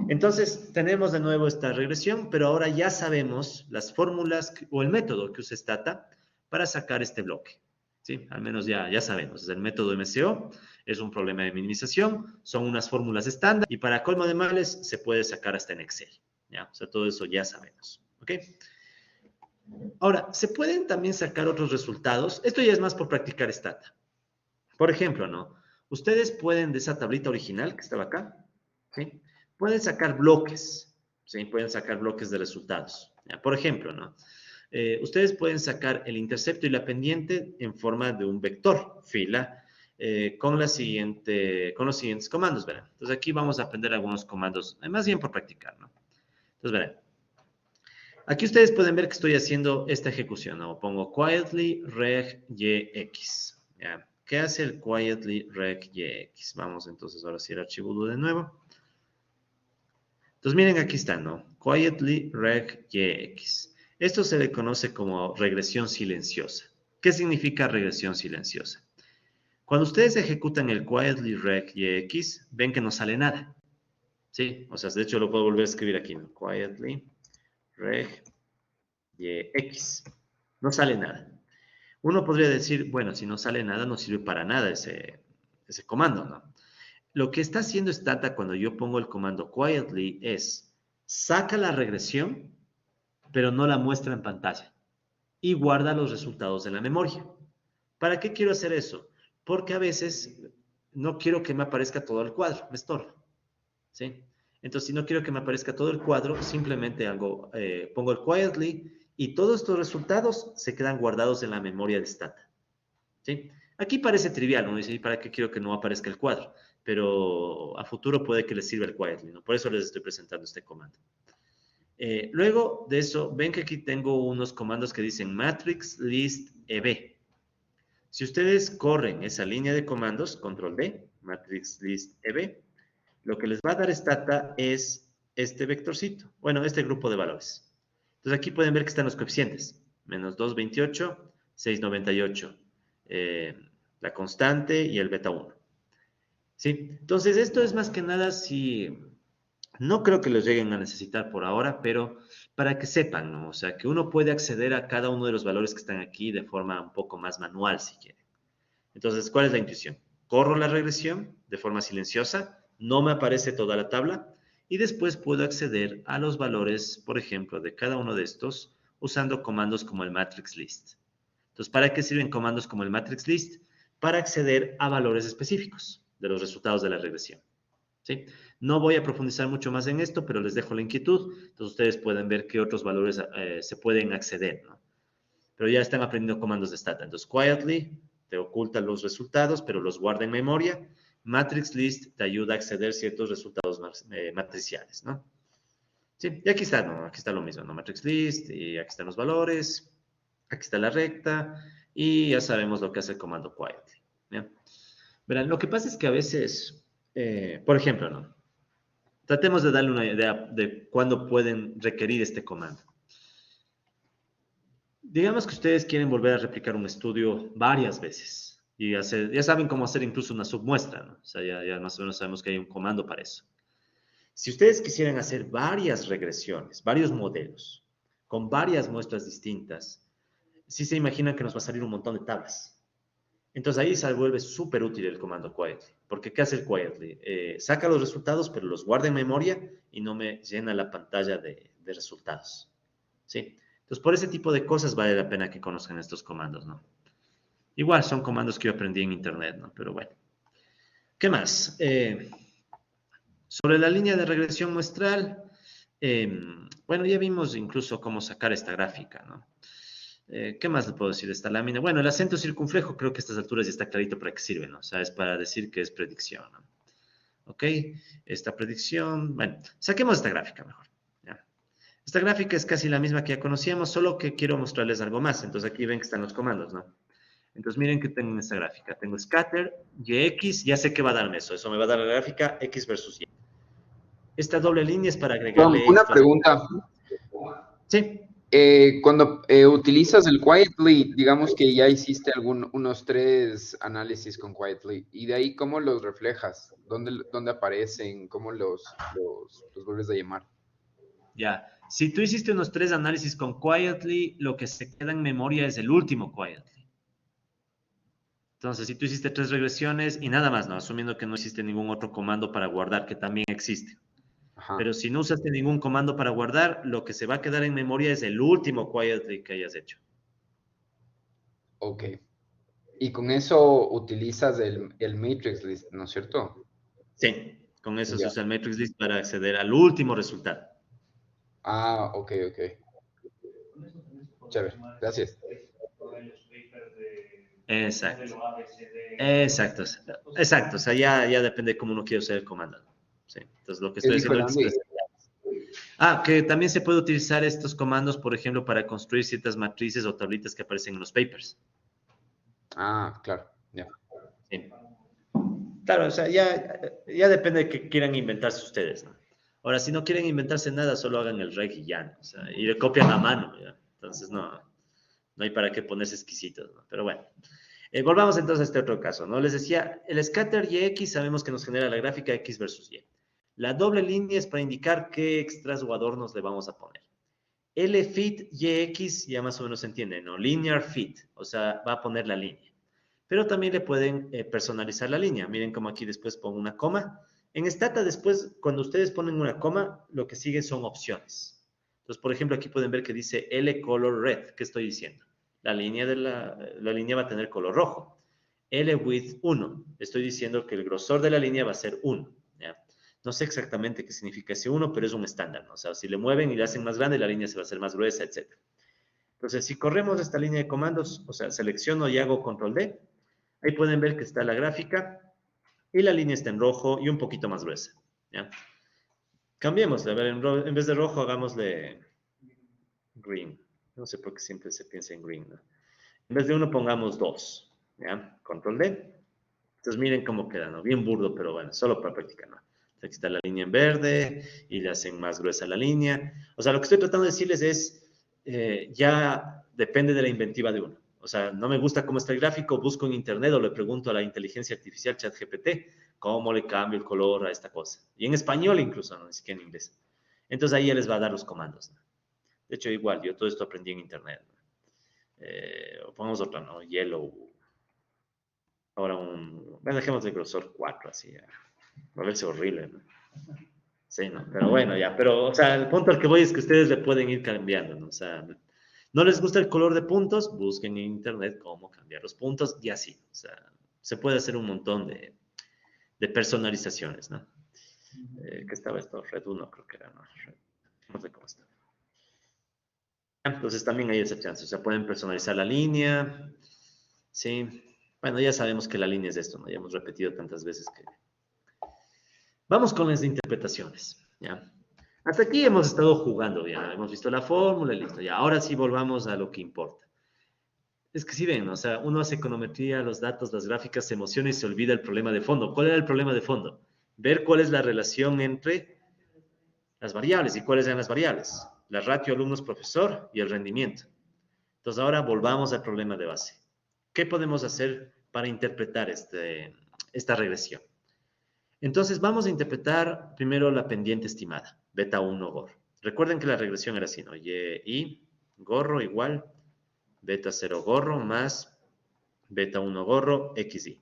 Entonces, tenemos de nuevo esta regresión, pero ahora ya sabemos las fórmulas o el método que usa Stata para sacar este bloque. ¿Sí? Al menos ya sabemos. Es el método MCO, es un problema de minimización, son unas fórmulas estándar y para colmo de males se puede sacar hasta en Excel. ¿Ya? O sea, todo eso ya sabemos. ¿Ok? Ahora, se pueden también sacar otros resultados. Esto ya es más por practicar Stata. Por ejemplo, ¿no? Ustedes pueden de esa tablita original que estaba acá, ¿sí? Pueden sacar bloques, ¿sí? Pueden sacar bloques de resultados. ¿Ya? Por ejemplo, ¿no? Ustedes pueden sacar el intercepto y la pendiente en forma de un vector, fila, con los siguientes comandos, verán. Entonces aquí vamos a aprender algunos comandos, más bien por practicar, ¿no? Entonces, verán. Aquí ustedes pueden ver que estoy haciendo esta ejecución, ¿no? Pongo quietly reg yx, ¿ya? ¿Qué hace el quietly reg yx? Vamos entonces ahora sí al archivo de nuevo. Entonces miren, aquí está, ¿no? Quietly reg yx. Esto se le conoce como regresión silenciosa. ¿Qué significa regresión silenciosa? Cuando ustedes ejecutan el quietly reg yx, ven que no sale nada. ¿Sí? O sea, de hecho lo puedo volver a escribir aquí, ¿no? Quietly reg yx. No sale nada. Uno podría decir, bueno, si no sale nada, no sirve para nada ese comando, ¿no? Lo que está haciendo Stata cuando yo pongo el comando quietly es, saca la regresión, pero no la muestra en pantalla, y guarda los resultados en la memoria. ¿Para qué quiero hacer eso? Porque a veces no quiero que me aparezca todo el cuadro, me estorba, ¿sí? Entonces, si no quiero que me aparezca todo el cuadro, simplemente pongo el quietly y todos estos resultados se quedan guardados en la memoria de Stata, ¿sí? Aquí parece trivial, ¿no? Dice, ¿y para qué quiero que no aparezca el cuadro? Pero a futuro puede que les sirva el quietly, ¿no? Por eso les estoy presentando este comando. Luego de eso, ven que aquí tengo unos comandos que dicen matrix list eb. Si ustedes corren esa línea de comandos, control D, matrix list eb, lo que les va a dar Stata es este vectorcito, bueno, este grupo de valores. Entonces aquí pueden ver que están los coeficientes, menos 228, 698, la constante y el beta 1. ¿Sí? Entonces esto es más que nada si... No creo que los lleguen a necesitar por ahora, pero para que sepan, ¿no? O sea, que uno puede acceder a cada uno de los valores que están aquí de forma un poco más manual, si quiere. Entonces, ¿cuál es la intuición? Corro la regresión de forma silenciosa, no me aparece toda la tabla, y después puedo acceder a los valores, por ejemplo, de cada uno de estos, usando comandos como el matrix list. Entonces, ¿para qué sirven comandos como el matrix list? Para acceder a valores específicos de los resultados de la regresión. ¿Sí? No voy a profundizar mucho más en esto, pero les dejo la inquietud. Entonces ustedes pueden ver qué otros valores se pueden acceder, ¿no? Pero ya están aprendiendo comandos de Stata. Entonces, quietly te oculta los resultados, pero los guarda en memoria. Matrix list te ayuda a acceder a ciertos resultados matriciales, ¿no? Sí, y aquí está, ¿no? Aquí está lo mismo, ¿no? Matrix list, y aquí están los valores, aquí está la recta, y ya sabemos lo que hace el comando quietly. ¿Ya? Verán, lo que pasa es que a veces... por ejemplo, ¿no? Tratemos de darle una idea de cuándo pueden requerir este comando. Digamos que ustedes quieren volver a replicar un estudio varias veces y ya saben cómo hacer incluso una submuestra, ¿no? O sea, ya más o menos sabemos que hay un comando para eso. Si ustedes quisieran hacer varias regresiones, varios modelos, con varias muestras distintas, sí se imaginan que nos va a salir un montón de tablas. Entonces ahí se vuelve súper útil el comando quietly, porque ¿qué hace el quietly? Saca los resultados, pero los guarda en memoria y no me llena la pantalla de resultados, ¿sí? Entonces por ese tipo de cosas vale la pena que conozcan estos comandos, ¿no? Igual son comandos que yo aprendí en internet, ¿no? Pero bueno. ¿Qué más? Sobre la línea de regresión muestral, bueno, ya vimos incluso cómo sacar esta gráfica, ¿no? ¿Qué más le puedo decir de esta lámina? Bueno, el acento circunflejo creo que a estas alturas ya está clarito para qué sirve, ¿no? O sea, es para decir que es predicción, ¿no? ¿Ok? Esta predicción, bueno, saquemos esta gráfica mejor, ¿ya? Esta gráfica es casi la misma que ya conocíamos, solo que quiero mostrarles algo más. Entonces aquí ven que están los comandos, ¿no? Entonces miren que tengo en esta gráfica. Tengo scatter, y, ya sé qué va a darme eso. Eso me va a dar la gráfica x versus y. Esta doble línea es para agregarle Una extras. pregunta. Sí. Cuando utilizas el quietly, digamos que ya hiciste unos 3 análisis con quietly, y de ahí, ¿cómo los reflejas? ¿Dónde aparecen? ¿Cómo los vuelves a llamar? Ya. Si tú hiciste unos 3 análisis con quietly, lo que se queda en memoria es el último quietly. Entonces, si tú hiciste 3 regresiones y nada más, ¿no? Asumiendo que no hiciste ningún otro comando para guardar, que también existe. Ajá. Pero si no usaste ningún comando para guardar, lo que se va a quedar en memoria es el último quietly que hayas hecho. Ok. Y con eso utilizas el matrix list, ¿no es cierto? Sí, con eso se Ya. usa el matrix list para acceder al último resultado. Ah, ok. Chévere, gracias. Exacto. Exacto. O sea, ya depende de cómo uno quiere usar el comando. Sí. Entonces, lo que ¿Qué estoy dijo haciendo el es... Andy? que también se puede utilizar estos comandos, por ejemplo, para construir ciertas matrices o tablitas que aparecen en los papers. Ah, claro, ya. Sí. Claro, o sea, ya depende de que quieran inventarse ustedes, ¿no? Ahora, si no quieren inventarse nada, solo hagan el reg y ya, ¿no? O sea, y le copian a mano, ¿ya? Entonces, no hay para qué ponerse exquisitos, ¿no? Pero bueno. Volvamos entonces a este otro caso, ¿no? Les decía, el scatter y x sabemos que nos genera la gráfica x versus y. La doble línea es para indicar qué extras o adornos le vamos a poner. L fit YX ya más o menos se entiende, ¿no? Linear fit, o sea, va a poner la línea. Pero también le pueden personalizar la línea. Miren como aquí después pongo una coma. En Stata después, cuando ustedes ponen una coma, lo que sigue son opciones. Entonces, por ejemplo, aquí pueden ver que dice L color red. ¿Qué estoy diciendo? La línea, la línea va a tener color rojo. L width 1. Estoy diciendo que el grosor de la línea va a ser 1. ¿Ya? No sé exactamente qué significa ese 1, pero es un estándar, ¿no? O sea, si le mueven y le hacen más grande, la línea se va a hacer más gruesa, etc. Entonces, si corremos esta línea de comandos, o sea, selecciono y hago control D, ahí pueden ver que está la gráfica y la línea está en rojo y un poquito más gruesa. ¿Ya? Cambiémosle, a ver, en vez de rojo, hagámosle green. No sé por qué siempre se piensa en green, ¿no? En vez de 1, pongamos 2. ¿Ya? Control D. Entonces miren cómo queda, ¿no? Bien burdo, pero bueno, solo para practicar, ¿no? Aquí está la línea en verde y le hacen más gruesa la línea. O sea, lo que estoy tratando de decirles es, ya depende de la inventiva de uno. O sea, no me gusta cómo está el gráfico, busco en internet o le pregunto a la inteligencia artificial ChatGPT cómo le cambio el color a esta cosa. Y en español incluso, no ni siquiera en inglés. Entonces ahí ya les va a dar los comandos, ¿no? De hecho, igual, yo todo esto aprendí en internet, ¿no? Pongamos otra, ¿no? Yellow. Ahora bueno, dejemos el grosor 4, así ya. Va a verse horrible, ¿no? Sí, ¿no? Pero bueno, ya. Pero, o sea, el punto al que voy es que ustedes le pueden ir cambiando, ¿no? O sea, no les gusta el color de puntos, busquen en internet cómo cambiar los puntos y así. O sea, se puede hacer un montón de personalizaciones, ¿no? ¿Qué estaba esto? Red 1 creo que era, ¿no? No sé cómo está. Entonces también hay esa chance. O sea, pueden personalizar la línea. Sí. Bueno, ya sabemos que la línea es esto, ¿no? Ya hemos repetido tantas veces que... Vamos con las interpretaciones, ¿ya? Hasta aquí hemos estado jugando, ya hemos visto la fórmula y listo, ya. Ahora sí volvamos a lo que importa. Es que si ven, ¿no? O sea, uno hace econometría, los datos, las gráficas, se emociona y se olvida el problema de fondo. ¿Cuál era el problema de fondo? Ver cuál es la relación entre las variables. ¿Y cuáles eran las variables? La ratio alumnos-profesor y el rendimiento. Entonces ahora volvamos al problema de base. ¿Qué podemos hacer para interpretar esta regresión? Entonces vamos a interpretar primero la pendiente estimada, beta 1 gorro. Recuerden que la regresión era así, ¿no? Y gorro igual beta 0 gorro más beta 1 gorro xy.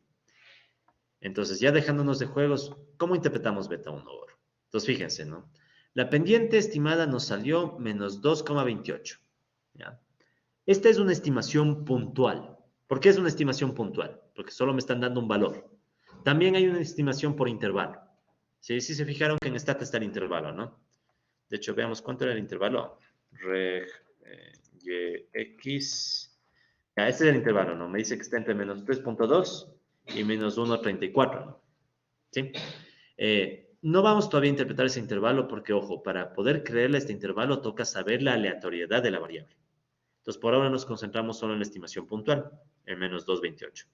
Entonces ya dejándonos de juegos, ¿cómo interpretamos beta 1 gorro? Entonces fíjense, ¿no? La pendiente estimada nos salió menos 2,28. ¿Ya? Esta es una estimación puntual. ¿Por qué es una estimación puntual? Porque solo me están dando un valor. También hay una estimación por intervalo. Sí, se fijaron que en Stata está el intervalo, ¿no? De hecho, veamos cuánto era el intervalo. Reg YX. Ya, este es el intervalo, ¿no? Me dice que está entre menos 3.2 y menos 1.34, ¿no? ¿Sí? No vamos todavía a interpretar ese intervalo porque, ojo, para poder creerle a este intervalo toca saber la aleatoriedad de la variable. Entonces, por ahora nos concentramos solo en la estimación puntual, en menos 2.28.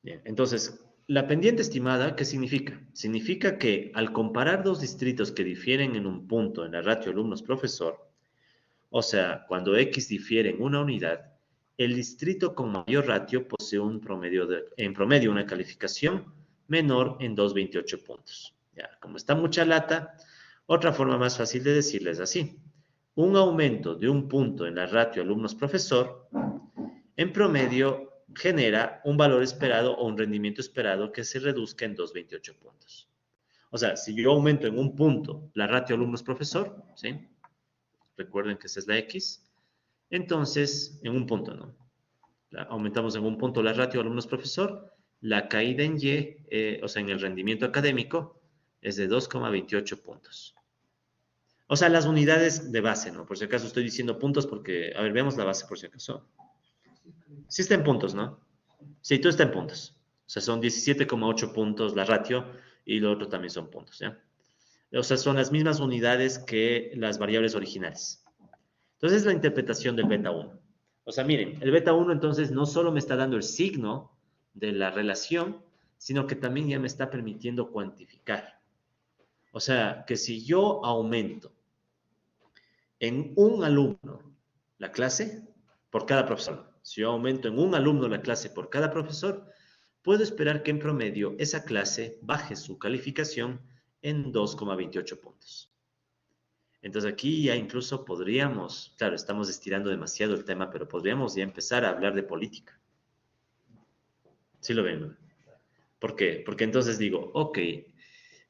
Bien, entonces, la pendiente estimada, ¿qué significa? Significa que al comparar dos distritos que difieren en un punto en la ratio alumnos-profesor, o sea, cuando X difiere en una unidad, el distrito con mayor ratio posee en promedio una calificación menor en 2.28 puntos. Ya, como está mucha lata, otra forma más fácil de decirles así. Un aumento de un punto en la ratio alumnos-profesor, en promedio, genera un valor esperado o un rendimiento esperado que se reduzca en 2.28 puntos. O sea, si yo aumento en un punto la ratio alumnos-profesor, ¿sí? Recuerden que esa es la X. Entonces, en un punto, ¿no? Aumentamos en un punto la ratio alumnos-profesor, la caída en Y, o sea, en el rendimiento académico, es de 2,28 puntos. O sea, las unidades de base, ¿no? Por si acaso estoy diciendo puntos porque, a ver, veamos la base por si acaso. Sí está en puntos, ¿no? Sí, todo está en puntos. O sea, son 17,8 puntos la ratio y lo otro también son puntos, ¿ya? O sea, son las mismas unidades que las variables originales. Entonces, es la interpretación del beta 1. O sea, miren, el beta 1 entonces no solo me está dando el signo de la relación, sino que también ya me está permitiendo cuantificar. O sea, que si yo aumento en un alumno la clase por cada profesor, si yo aumento en un alumno la clase por cada profesor, puedo esperar que en promedio esa clase baje su calificación en 2,28 puntos. Entonces aquí ya incluso podríamos, claro, estamos estirando demasiado el tema, pero podríamos ya empezar a hablar de política. ¿Sí lo ven, no? ¿Por qué? Porque entonces digo, ok,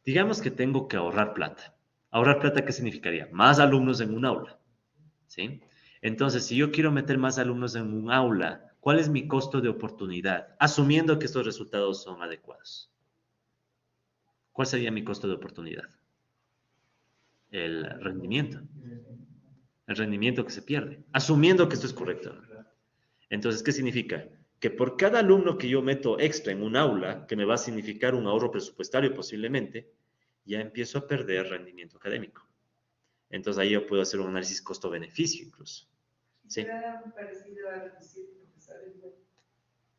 digamos que tengo que ahorrar plata. ¿Ahorrar plata qué significaría? Más alumnos en un aula, ¿sí? Entonces, si yo quiero meter más alumnos en un aula, ¿cuál es mi costo de oportunidad? Asumiendo que estos resultados son adecuados. ¿Cuál sería mi costo de oportunidad? El rendimiento. El rendimiento que se pierde. Asumiendo que esto es correcto, ¿no? Entonces, ¿qué significa? Que por cada alumno que yo meto extra en un aula, que me va a significar un ahorro presupuestario posiblemente, ya empiezo a perder rendimiento académico. Entonces ahí yo puedo hacer un análisis costo-beneficio incluso. ¿Sí? Será parecido a reducir profesores, ¿no?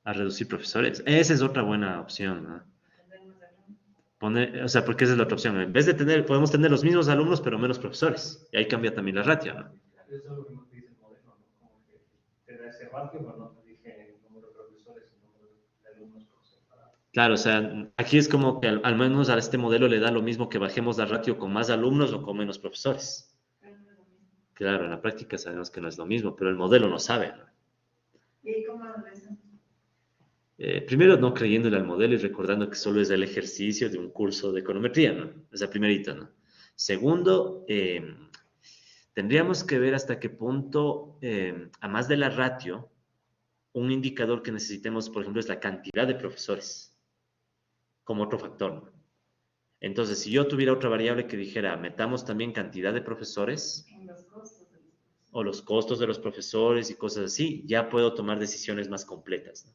A reducir profesores. Esa es otra buena opción, ¿no? Entendemos de alumnos. Poner, o sea, porque esa es la otra opción. En vez de tener, podemos tener los mismos alumnos, pero menos profesores. Y ahí cambia también la ratio, ¿no? Eso es lo mismo que dice el modelo, ¿no? Como que te da ese ratio, pero no te dije el número de profesores y el número de alumnos por separado. Claro, o sea, aquí es como que al menos a este modelo le da lo mismo que bajemos la ratio con más alumnos o con menos profesores. Pero no es lo mismo. Claro, en la práctica sabemos que no es lo mismo, pero el modelo no sabe, ¿no? ¿Y ahí cómo lo ves? Primero, no creyéndole al modelo y recordando que solo es el ejercicio de un curso de econometría, ¿no? Esa primerita, ¿no? Segundo, tendríamos que ver hasta qué punto, a más de la ratio, un indicador que necesitemos, por ejemplo, es la cantidad de profesores, como otro factor, ¿no? Entonces, si yo tuviera otra variable que dijera, metamos también cantidad de profesores, En los costos de los profesores. o los costos de los profesores y cosas así, ya puedo tomar decisiones más completas, ¿no?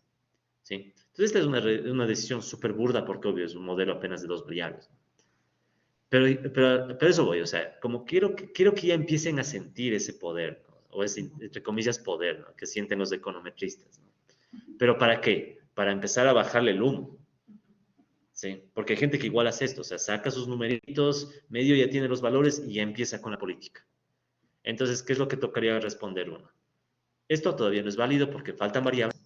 ¿Sí? Entonces, esta es una decisión súper burda porque, obvio, es un modelo apenas de 2 variables. Pero eso voy, o sea, como quiero que ya empiecen a sentir ese poder, ¿no? O ese, entre comillas, poder, ¿no? Que sienten los econometristas, ¿no? ¿Pero para qué? Para empezar a bajarle el humo, ¿sí? Porque hay gente que igual hace esto, o sea, saca sus numeritos, medio ya tiene los valores y ya empieza con la política. Entonces, ¿qué es lo que tocaría responder uno? Esto todavía no es válido porque faltan variables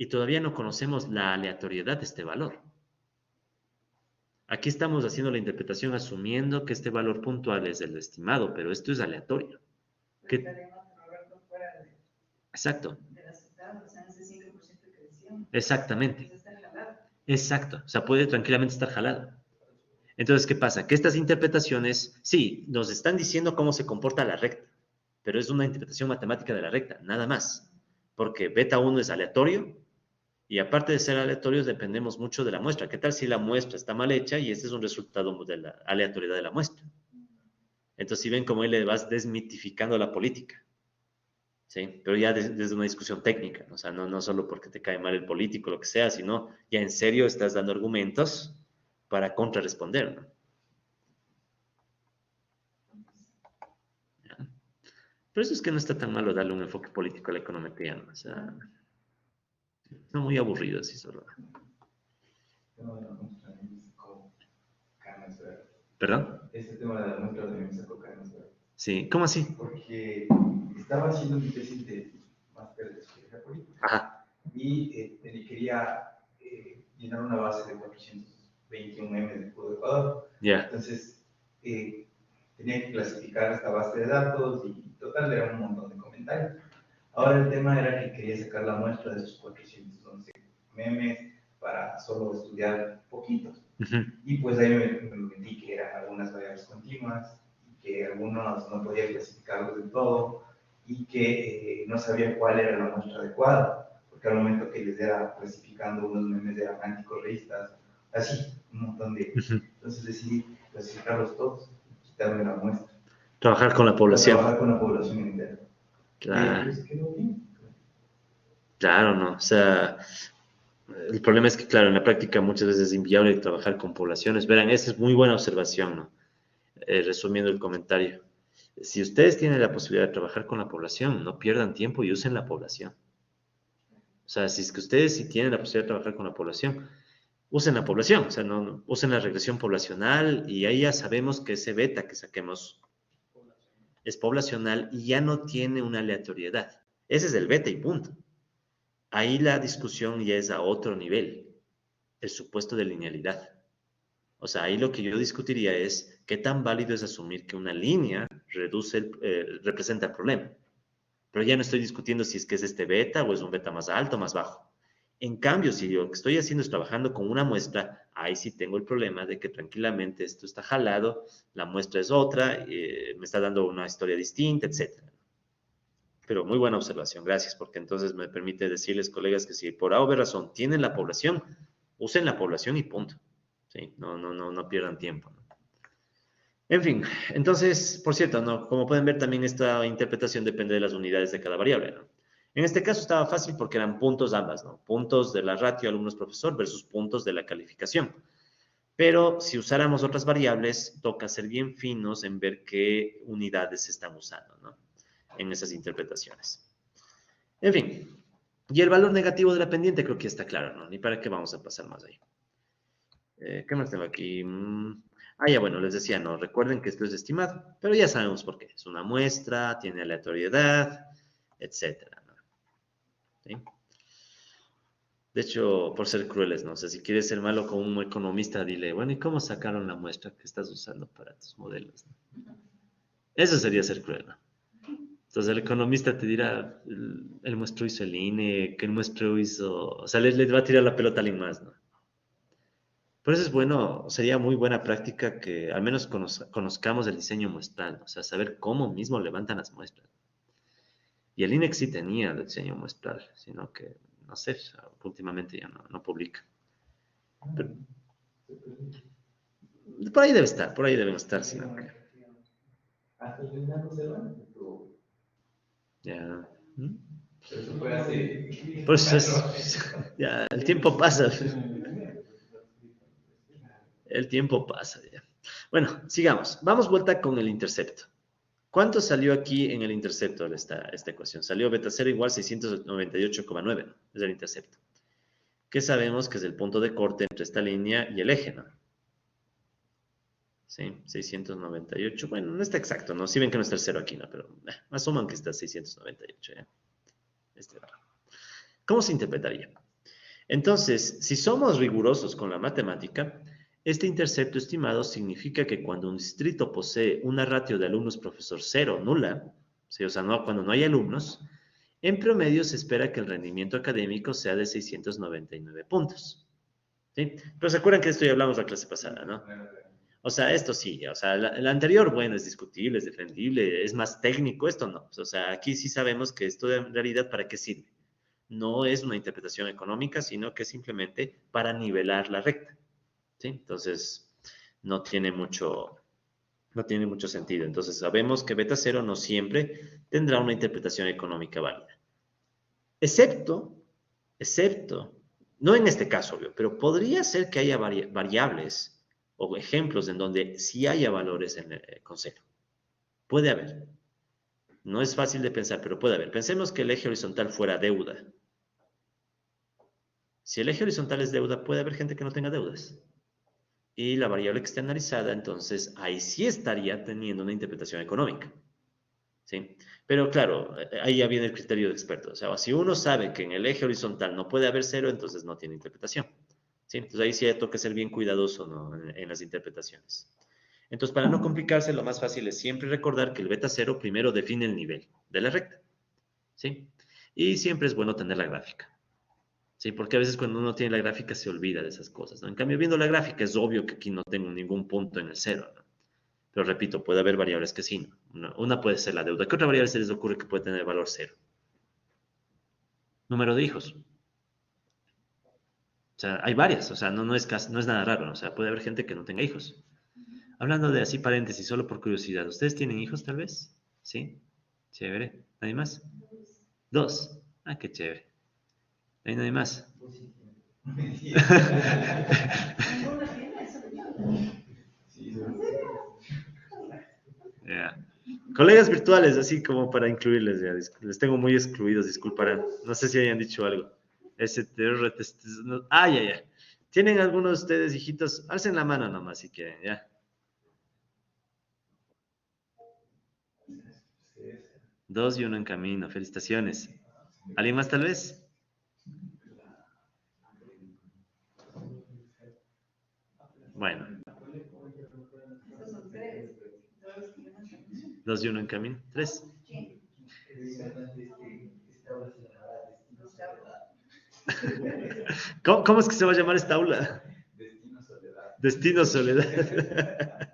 y todavía no conocemos la aleatoriedad de este valor. Aquí estamos haciendo la interpretación asumiendo que este valor puntual es el estimado, pero esto es aleatorio. Pero ¿Qué? estaremos trabajando fuera Exacto, de la ciudad, o sea, en ese 5% que decíamos. exactamente, Entonces está jalado. exacto. O sea, puede tranquilamente estar jalado. Entonces, ¿qué pasa? Que estas interpretaciones, sí, nos están diciendo cómo se comporta la recta, pero es una interpretación matemática de la recta, nada más. Porque beta 1 es aleatorio y aparte de ser aleatorios dependemos mucho de la muestra. ¿Qué tal si la muestra está mal hecha y este es un resultado de la aleatoriedad de la muestra? Entonces, si ven cómo ahí le vas desmitificando la política, ¿sí? Pero ya desde una discusión técnica, ¿no? O sea, no solo porque te cae mal el político, lo que sea, sino ya en serio estás dando argumentos para contrarresponder, ¿no? ¿Ya? Pero eso es que no está tan malo darle un enfoque político a la econometría, ¿no? O sea, son muy aburridos y solo. ¿Perdón? Este tema de la muestra también me sacó canas, ¿verdad? Sí, ¿cómo así? Porque estaba haciendo mi tesis de máster de sociología política Ajá, y quería llenar una base de 421 memes de Puro Ecuador. ya. Entonces, tenía que clasificar esta base de datos y total era un montón de comentarios. Ahora el tema era que quería sacar la muestra de esos 411 memes para solo estudiar poquitos. Ujú. Y pues ahí me metí que eran algunas variables continuas, y que algunos no podía clasificarlos del todo, y que no sabía cuál era la muestra adecuada, porque al momento que les era clasificando unos memes eran anticorreístas, así, un montón de... Ujú. Entonces decidí clasificarlos todos, y quitarme la muestra. Trabajar con la población. Trabajar con la población entera. Claro, Pues quedó bien. claro, ¿no? O sea, el problema es que, claro, en la práctica muchas veces es inviable trabajar con poblaciones. Verán, esa es muy buena observación, ¿no? Resumiendo el comentario. Si ustedes tienen la posibilidad de trabajar con la población, no pierdan tiempo y usen la población. O sea, si es que ustedes sí tienen la posibilidad de trabajar con la población, usen la población, o sea, no usen la regresión poblacional y ahí ya sabemos que ese beta que saquemos es poblacional y ya no tiene una aleatoriedad. Ese es el beta y punto. Ahí la discusión ya es a otro nivel, el supuesto de linealidad. O sea, ahí lo que yo discutiría es qué tan válido es asumir que una línea representa el problema. Pero ya no estoy discutiendo si es que es este beta o es un beta más alto o más bajo. En cambio, si lo que estoy haciendo es trabajando con una muestra, ahí sí tengo el problema de que tranquilamente esto está jalado, la muestra es otra, me está dando una historia distinta, etc. Pero muy buena observación, gracias, porque entonces me permite decirles, colegas, que si por A o B razón tienen la población, usen la población y punto. ¿Sí? No pierdan tiempo, ¿no? En fin, entonces, por cierto, ¿no? Como pueden ver, también esta interpretación depende de las unidades de cada variable, ¿no? En este caso estaba fácil porque eran puntos ambas, ¿no? Puntos de la ratio alumnos-profesor versus puntos de la calificación. Pero si usáramos otras variables, toca ser bien finos en ver qué unidades se están usando, ¿no? En esas interpretaciones. En fin, y el valor negativo de la pendiente creo que ya está claro, ¿no? Ni para qué vamos a pasar más ahí. ¿Qué más tengo aquí? Ya bueno, les decía, no, recuerden que esto es estimado, pero ya sabemos por qué. Es una muestra, tiene aleatoriedad, etcétera, ¿no? ¿Sí? De hecho, por ser crueles, ¿no? O sea, si quieres ser malo como un economista, dile, bueno, ¿y cómo sacaron la muestra que estás usando para tus modelos? ¿No? Eso sería ser cruel, ¿no? Entonces el economista te dirá, el muestro hizo el INE, que el muestro hizo, o sea, le va a tirar la pelota a alguien más, ¿no? Por eso es bueno, sería muy buena práctica que al menos conozcamos el diseño muestral, o sea, saber cómo mismo levantan las muestras. Y el INEX sí tenía el diseño muestral, sino que, no sé, o sea, últimamente ya no publica. Pero, por ahí debe estar, por ahí deben estar, sino que... Hasta el final no se van, pero Ya. eso fue hace Pues 4 años. ya, el tiempo pasa. El tiempo pasa ya. Bueno, sigamos. Vamos vuelta con el intercepto. ¿Cuánto salió aquí en el intercepto de esta ecuación? Salió beta 0 igual 698,9, ¿no? Es el intercepto. Que sabemos que es el punto de corte entre esta línea y el eje, ¿no? Sí, 698. Bueno, no está exacto, ¿no? Si ven que no está el 0 aquí, ¿no? Pero asuman que está 698, ¿ya? ¿Cómo se interpretaría? Entonces, si somos rigurosos con la matemática, este intercepto estimado significa que cuando un distrito posee una ratio de alumnos-profesor cero nula, ¿sí? O sea, cuando no hay alumnos, en promedio se espera que el rendimiento académico sea de 699 puntos. ¿Sí? Pero se acuerdan que esto ya hablamos la clase pasada, ¿no? O sea, esto sí, o sea, el anterior, bueno, es discutible, es defendible, es más técnico, esto no. O sea, aquí sí sabemos que esto en realidad para qué sirve. No es una interpretación económica, sino que es simplemente para nivelar la recta. ¿Sí? Entonces, no tiene mucho sentido. Entonces, sabemos que beta 0 no siempre tendrá una interpretación económica válida. Excepto, no en este caso, obvio, pero podría ser que haya variables o ejemplos en donde sí haya valores con cero. Puede haber. No es fácil de pensar, pero puede haber. Pensemos que el eje horizontal fuera deuda. Si el eje horizontal es deuda, puede haber gente que no tenga deudas. Y la variable externalizada, entonces, ahí sí estaría teniendo una interpretación económica. ¿Sí? Pero claro, ahí ya viene el criterio de experto. O sea, si uno sabe que en el eje horizontal no puede haber cero, entonces no tiene interpretación. ¿Sí? Entonces ahí sí toca ser bien cuidadoso, ¿no? en las interpretaciones. Entonces, para no complicarse, lo más fácil es siempre recordar que el beta 0 primero define el nivel de la recta. ¿Sí? Y siempre es bueno tener la gráfica. Sí, porque a veces cuando uno tiene la gráfica se olvida de esas cosas, ¿no? En cambio, viendo la gráfica es obvio que aquí no tengo ningún punto en el cero, ¿no? Pero repito, puede haber variables que sí, ¿no? Una puede ser la deuda. ¿Qué otra variable se les ocurre que puede tener valor cero? Número de hijos. O sea, hay varias, o sea, no es nada raro, ¿no? O sea, puede haber gente que no tenga hijos. Hablando de así paréntesis, solo por curiosidad, ¿ustedes tienen hijos tal vez? ¿Sí? Chévere. ¿Nadie más? Dos. Ah, qué chévere. ¿Hay nadie más? Ninguno tiene eso. Yeah. Colegas virtuales, así como para incluirles, ya, les tengo muy excluidos, disculparán. No sé si hayan dicho algo. STR, ya. ¿Tienen algunos de ustedes, hijitos? Alcen la mano nomás si quieren, ya. Dos y uno en camino, felicitaciones. ¿Alguien más tal vez? Bueno, 2 y 1 en camino. 3. Sí. Es importante esta obra se llamará Destino Soledad. ¿Cómo es que se va a llamar esta aula? Destino Soledad. Destino Soledad.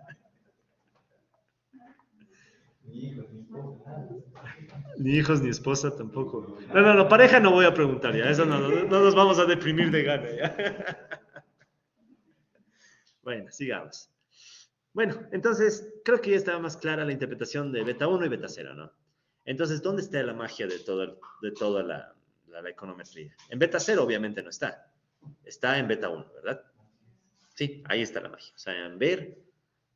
Ni hijos, ni esposa, nada. Ni hijos, ni esposa tampoco. No, pareja no voy a preguntar ya. Eso no nos vamos a deprimir de gana ya. Bueno, sigamos. Bueno, entonces, creo que ya estaba más clara la interpretación de beta 1 y beta 0, ¿no? Entonces, ¿dónde está la magia de toda la econometría? En beta 0 obviamente no está. Está en beta 1, ¿verdad? Sí, ahí está la magia. O sea, en ver,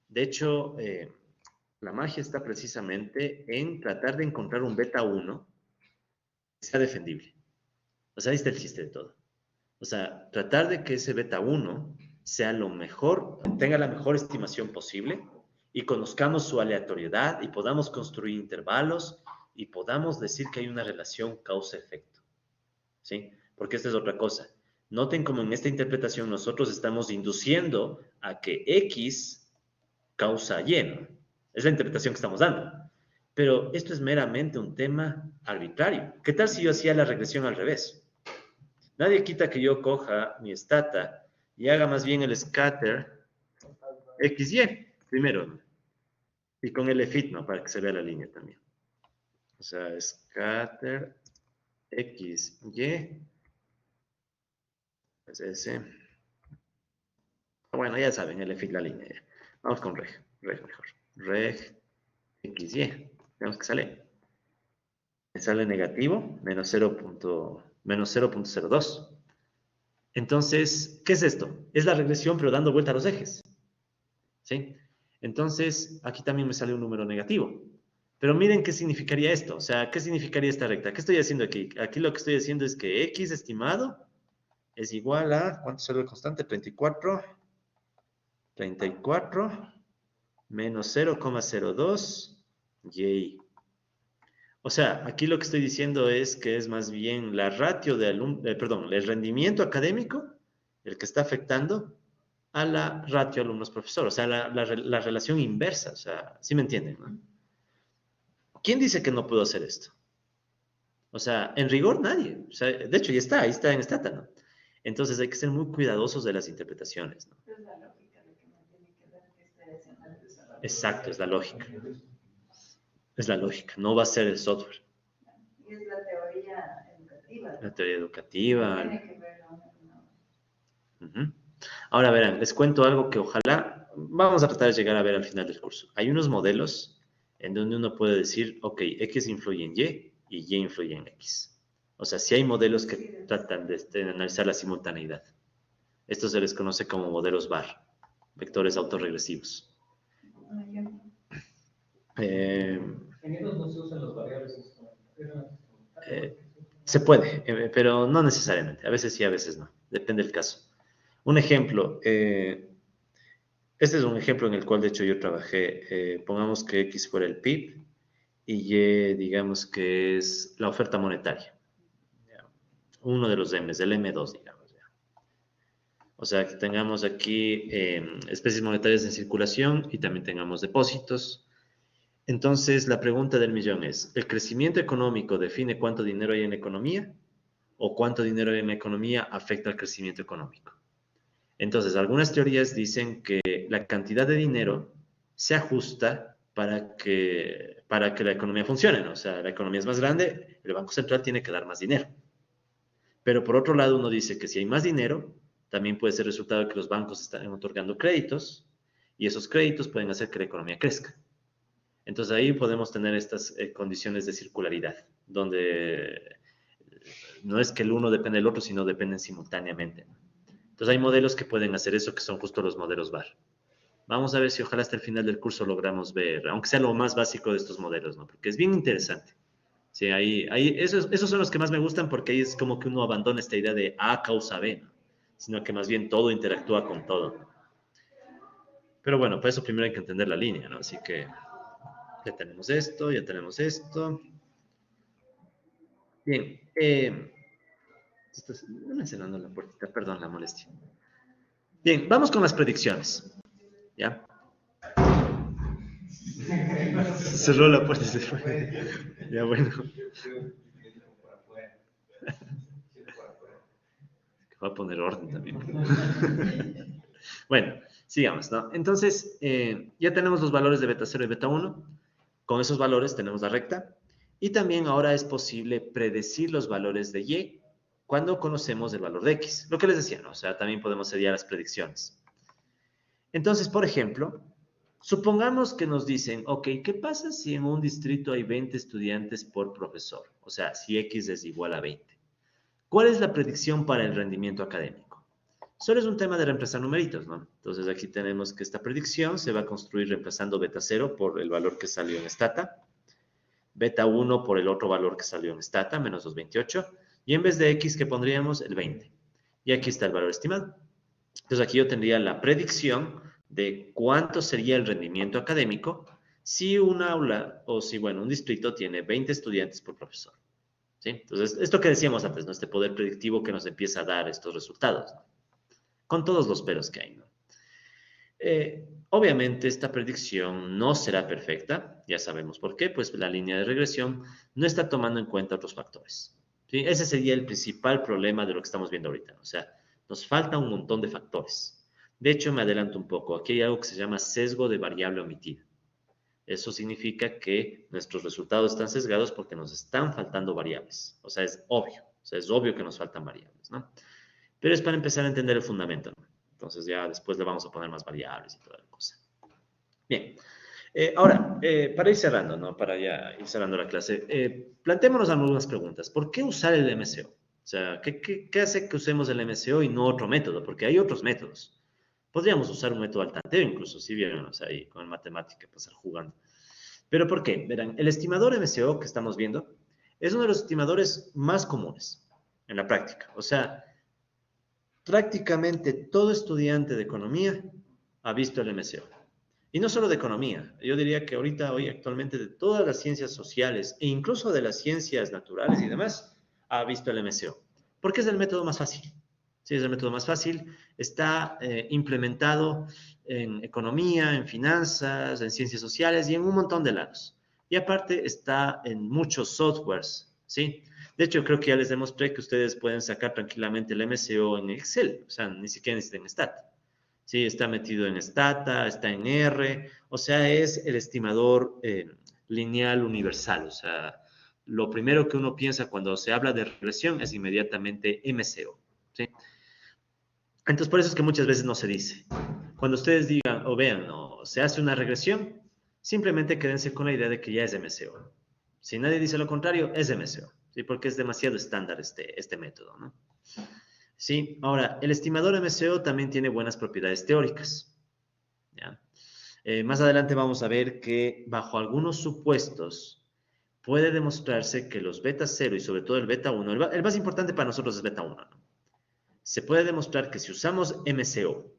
de hecho, la magia está precisamente en tratar de encontrar un beta 1 que sea defendible. O sea, ahí está el chiste de todo. O sea, tratar de que ese beta 1 sea lo mejor, tenga la mejor estimación posible y conozcamos su aleatoriedad y podamos construir intervalos y podamos decir que hay una relación causa-efecto. ¿Sí? Porque esta es otra cosa. Noten cómo en esta interpretación nosotros estamos induciendo a que X causa Y, ¿no? Es la interpretación que estamos dando. Pero esto es meramente un tema arbitrario. ¿Qué tal si yo hacía la regresión al revés? Nadie quita que yo coja mi stata y haga más bien el scatter XY primero, ¿no? Y con el fit, ¿no? Para que se vea la línea también. O sea, scatter XY es ese. Bueno, ya saben, el fit la línea. Ya. Vamos con reg mejor. Reg XY. Veamos que sale. Me sale negativo, menos 0.02. Entonces, ¿qué es esto? Es la regresión, pero dando vuelta a los ejes. ¿Sí? Entonces, aquí también me sale un número negativo. Pero miren qué significaría esto. O sea, ¿qué significaría esta recta? ¿Qué estoy haciendo aquí? Aquí lo que estoy haciendo es que X estimado es igual a, ¿cuánto sale el constante? 34 menos 0,02 y. O sea, aquí lo que estoy diciendo es que es más bien la ratio de el rendimiento académico el que está afectando a la ratio alumnos-profesor, o sea, la relación inversa, o sea, ¿sí me entienden, no? ¿Quién dice que no puedo hacer esto? O sea, en rigor nadie, o sea, de hecho ya está, ahí está en Stata, ¿no? Entonces hay que ser muy cuidadosos de las interpretaciones, ¿no? Es la lógica lo que me tiene que ver que estoy haciendo el desarrollo. Exacto, es la lógica. Es la lógica, no va a ser el software. Y es la teoría educativa. La teoría educativa. Tiene que ver con Uh-huh. Ahora verán, les cuento algo que ojalá vamos a tratar de llegar a ver al final del curso. Hay unos modelos en donde uno puede decir, ok, X influye en Y y Y influye en X. O sea, sí hay modelos que tratan de analizar la simultaneidad. Esto se les conoce como modelos VAR, vectores autorregresivos. un ejemplo. En ellos no se usan los variables. Se puede, pero no necesariamente. A veces sí, a veces no. Depende del caso. Un ejemplo, este es un ejemplo en el cual de hecho yo trabajé. Pongamos que X fuera el PIB y Y digamos que es la oferta monetaria. Uno de los M's, el M2 digamos. O sea, que tengamos aquí especies monetarias en circulación y también tengamos depósitos. Entonces, la pregunta del millón es, ¿el crecimiento económico define cuánto dinero hay en la economía? ¿O cuánto dinero hay en la economía afecta al crecimiento económico? Entonces, algunas teorías dicen que la cantidad de dinero se ajusta para que la economía funcione, ¿no? O sea, la economía es más grande, el Banco Central tiene que dar más dinero. Pero por otro lado, uno dice que si hay más dinero, también puede ser resultado de que los bancos están otorgando créditos y esos créditos pueden hacer que la economía crezca. Entonces ahí podemos tener estas condiciones de circularidad, donde no es que el uno depende del otro, sino dependen simultáneamente. Entonces hay modelos que pueden hacer eso, que son justo los modelos VAR. Vamos a ver si ojalá hasta el final del curso logramos ver, aunque sea lo más básico de estos modelos, ¿no? Porque es bien interesante. Sí, esos son los que más me gustan porque ahí es como que uno abandona esta idea de A causa B, ¿no? Sino que más bien todo interactúa con todo. Pero bueno, para eso primero hay que entender la línea, ¿no? Así que ya tenemos esto, ya tenemos esto. Bien, me cerrando la puertita, perdón la molestia. Bien, vamos con las predicciones. ¿Ya? Cerró la puerta y se fue. Ya, bueno. Por afuera. Por afuera. Va a poner orden también. Bueno, sigamos, ¿no? Entonces, ya tenemos los valores de beta 0 y beta 1. Con esos valores tenemos la recta. Y también ahora es posible predecir los valores de y cuando conocemos el valor de x. Lo que les decía, ¿no? O sea, también podemos hacer ya las predicciones. Entonces, por ejemplo, supongamos que nos dicen, ok, ¿qué pasa si en un distrito hay 20 estudiantes por profesor? O sea, si x es igual a 20. ¿Cuál es la predicción para el rendimiento académico? Solo es un tema de reemplazar numeritos, ¿no? Entonces aquí tenemos que esta predicción se va a construir reemplazando beta 0 por el valor que salió en Stata, beta 1 por el otro valor que salió en Stata, menos 228, y en vez de x, ¿qué pondríamos? El 20. Y aquí está el valor estimado. Entonces aquí yo tendría la predicción de cuánto sería el rendimiento académico si un aula, o si, bueno, un distrito tiene 20 estudiantes por profesor. ¿Sí? Entonces, esto que decíamos antes, ¿no? Este poder predictivo que nos empieza a dar estos resultados, ¿no? Con todos los peros que hay, ¿no? Obviamente, esta predicción no será perfecta, ya sabemos por qué, pues la línea de regresión no está tomando en cuenta otros factores, ¿sí? Ese sería el principal problema de lo que estamos viendo ahorita, ¿no? O sea, nos falta un montón de factores. De hecho, me adelanto un poco, aquí hay algo que se llama sesgo de variable omitida. Eso significa que nuestros resultados están sesgados porque nos están faltando variables. O sea, es obvio que nos faltan variables, ¿no? Pero es para empezar a entender el fundamento, ¿no? Entonces ya después le vamos a poner más variables y toda la cosa. Bien. Ahora, para ir cerrando, ¿no? Para ya ir cerrando la clase, planteémonos algunas preguntas. ¿Por qué usar el MCO? O sea, ¿qué hace que usemos el MCO y no otro método? Porque hay otros métodos. Podríamos usar un método al tanteo incluso, si vieron, o sea, ahí con matemática, pasar jugando. ¿Pero por qué? Verán, el estimador MCO que estamos viendo es uno de los estimadores más comunes en la práctica. O sea, prácticamente todo estudiante de economía ha visto el MCO. Y no solo de economía, yo diría que ahorita, hoy, actualmente, de todas las ciencias sociales e incluso de las ciencias naturales y demás, ha visto el MCO. Porque es el método más fácil. Sí, es el método más fácil. Está implementado en economía, en finanzas, en ciencias sociales y en un montón de lados. Y aparte está en muchos softwares, ¿sí? De hecho, creo que ya les demostré que ustedes pueden sacar tranquilamente el MCO en Excel. O sea, ni siquiera necesitan Stata. Sí, está metido en Stata, está en R. O sea, es el estimador lineal universal. O sea, lo primero que uno piensa cuando se habla de regresión es inmediatamente MCO, ¿sí? Entonces, por eso es que muchas veces no se dice. Cuando ustedes digan o vean, no, se hace una regresión, simplemente quédense con la idea de que ya es MCO. Si nadie dice lo contrario, es MCO, ¿sí? Porque es demasiado estándar este método, ¿no? Sí, ahora, el estimador MCO también tiene buenas propiedades teóricas, ¿ya? Más adelante vamos a ver que bajo algunos supuestos puede demostrarse que los beta 0 y sobre todo el beta 1, el más importante para nosotros es beta 1, ¿no? Se puede demostrar que si usamos MCO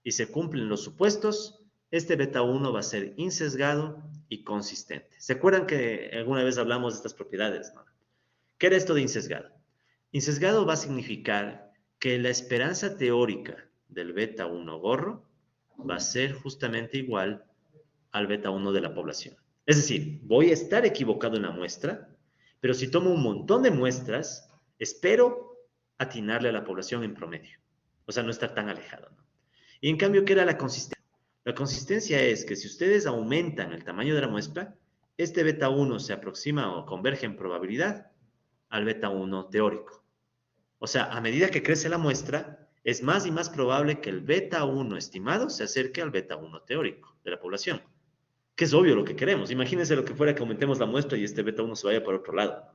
y se cumplen los supuestos, este beta 1 va a ser insesgado y consistente. ¿Se acuerdan que alguna vez hablamos de estas propiedades, ¿no? ¿Qué era esto de insesgado? Insesgado va a significar que la esperanza teórica del beta 1 gorro va a ser justamente igual al beta 1 de la población. Es decir, voy a estar equivocado en la muestra, pero si tomo un montón de muestras, espero atinarle a la población en promedio. O sea, no estar tan alejado, ¿no? Y en cambio, ¿qué era la consistencia? La consistencia es que si ustedes aumentan el tamaño de la muestra, este beta 1 se aproxima o converge en probabilidad al beta 1 teórico. O sea, a medida que crece la muestra, es más y más probable que el beta 1 estimado se acerque al beta 1 teórico de la población. Que es obvio lo que queremos. Imagínense lo que fuera que aumentemos la muestra y este beta 1 se vaya por otro lado,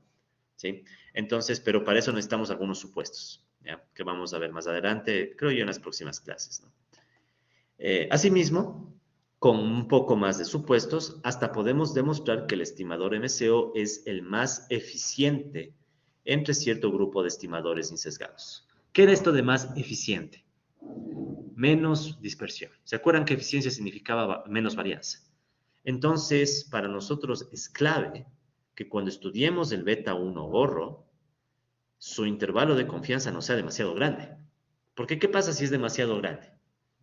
¿sí? Entonces, pero para eso necesitamos algunos supuestos, ¿ya? Que vamos a ver más adelante, creo yo, en las próximas clases, ¿no? Asimismo, con un poco más de supuestos, hasta podemos demostrar que el estimador MCO es el más eficiente entre cierto grupo de estimadores insesgados. ¿Qué era esto de más eficiente? Menos dispersión. ¿Se acuerdan que eficiencia significaba menos varianza? Entonces, para nosotros es clave que cuando estudiemos el beta 1 gorro, su intervalo de confianza no sea demasiado grande. Porque, ¿qué pasa si es demasiado grande?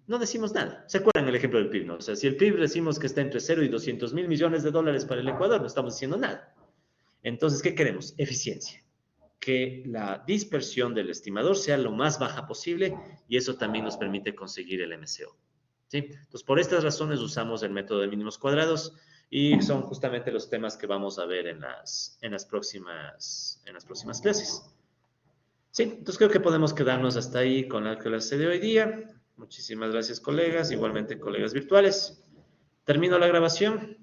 no decimos nada. ¿Se acuerdan el ejemplo del PIB? ¿No? O sea, si el PIB decimos que está entre 0 y 200 mil millones de dólares para el Ecuador, no estamos diciendo nada. Entonces, ¿qué queremos? Eficiencia. Que la dispersión del estimador sea lo más baja posible y eso también nos permite conseguir el MCO. ¿Sí? Entonces, por estas razones usamos el método de mínimos cuadrados y son justamente los temas que vamos a ver en las próximas clases. Sí, entonces creo que podemos quedarnos hasta ahí con la clase de hoy día. Muchísimas gracias, colegas, igualmente colegas virtuales. Termino la grabación.